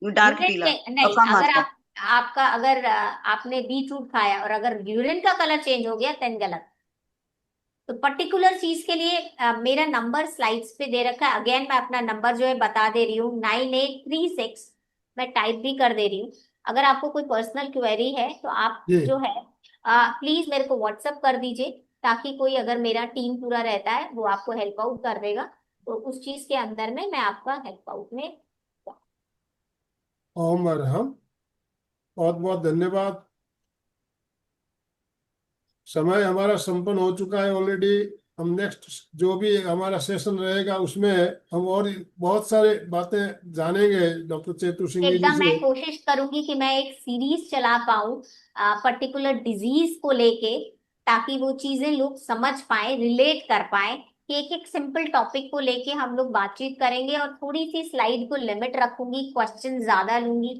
है, डार्क यूरिन पीला, और नहीं, कम अगर आता है। आपका अगर आपने बीटरूट खाया और अगर यूरिन का कलर चेंज हो गया देन गलत। तो पर्टिकुलर चीज के लिए मेरा नंबर स्लाइड्स पे दे रखा है। अगेन मैं अपना नंबर जो है बता दे रही हूँ, 9836। मैं टाइप भी कर दे रही हूँ। अगर आपको कोई पर्सनल क्वेरी है तो आप जी। जो है प्लीज मेरे को व्हाट्सअप कर दीजिए, ताकि कोई अगर मेरा टीम पूरा रहता है वो आपको हेल्प आउट कर देगा। तो उस चीज के अंदर में मैं आपका हेल्प आउट में। ओम अरहम। बहुत बहुत धन्यवाद। समय हमारा संपन्न हो चुका है ऑलरेडी। हम नेक्स्ट जो भी हमारा सेशन रहेगा उसमें हम और बहुत सारे बातें जानेंगे डॉक्टर चेतु सिंह जी एकदम मैं से। कोशिश करूंगी कि मैं एक सीरीज चला पाऊं पर्टिकुलर डिजीज को लेके, ताकि वो चीजें लोग समझ पाए, रिलेट कर पाए। कि एक एक सिंपल टॉपिक को लेके हम लोग बातचीत करेंगे और थोड़ी सी स्लाइड को लिमिट रखूंगी, क्वेश्चन ज्यादा लूंगी।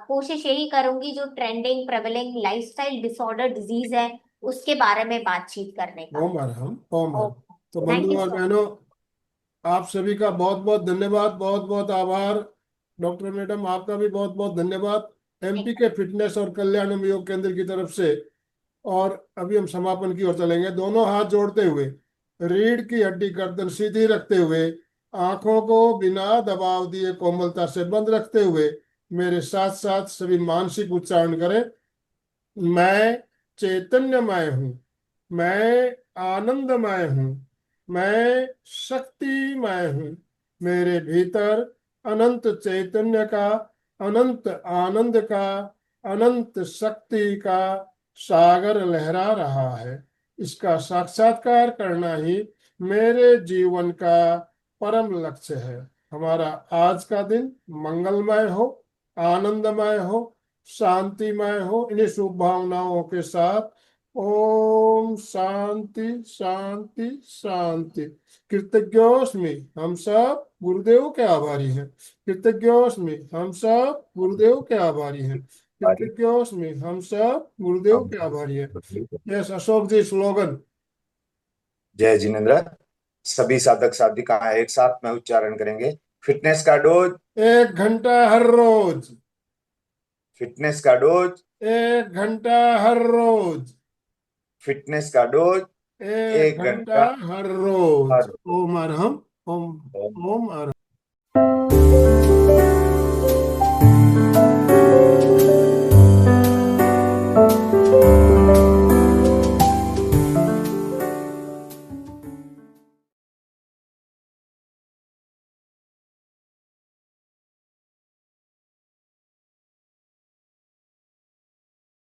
कोशिश यही करूंगी जो ट्रेंडिंग प्रेवलिंग लाइफस्टाइल डिसऑर्डर डिजीज है उसके बारे में बातचीत करने का। ओम अरहम। ओम अरहम। तो ओके, थैंक बंधुओं यू और सो मच। बहनों, आप सभी का बहुत बहुत धन्यवाद, बहुत बहुत आभार। डॉक्टर मैडम आपका भी बहुत बहुत धन्यवाद, एमपी के फिटनेस और कल्याण योग केंद्र की तरफ से। और अभी हम समापन की ओर चलेंगे, दोनों हाथ जोड़ते हुए, रीढ़ की हड्डी गर्दन सीधी रखते हुए, आंखों को बिना दबाव दिए कोमलता से बंद रखते हुए मेरे साथ साथ सभी मानसिक उच्चारण करें। मैं चैतन्यमय हूँ, मैं आनंदमय हूँ, मैं शक्तिमय हूँ। मेरे भीतर अनंत चैतन्य का, अनंत आनंद का, अनंत शक्ति का सागर लहरा रहा है। इसका साक्षात्कार करना ही मेरे जीवन का परम लक्ष्य है। हमारा आज का दिन मंगलमय हो, आनंदमय हो, शांतिमय हो। इन्हीं शुभ भावनाओं के साथ ओम शांति शांति शांति। कृतज्ञोस्मि, हम सब गुरुदेव के आभारी हैं। कृतज्ञोस्मि, हम सब गुरुदेव के आभारी हैं। कृतज्ञोस्मि, हम सब गुरुदेव के आभारी हैं। यस अशोक जी, स्लोगन। जय जिनेन्द्र। सभी साधक साधिकाएं एक साथ में उच्चारण करेंगे। फिटनेस का डोज, 1 घंटा हर रोज। फिटनेस का डोज, 1 घंटा हर रोज। फिटनेस का डोज, 1 घंटा 1 घंटा हर रोज। हर ओम अरहम। ओम। रोज। ओम अरहम।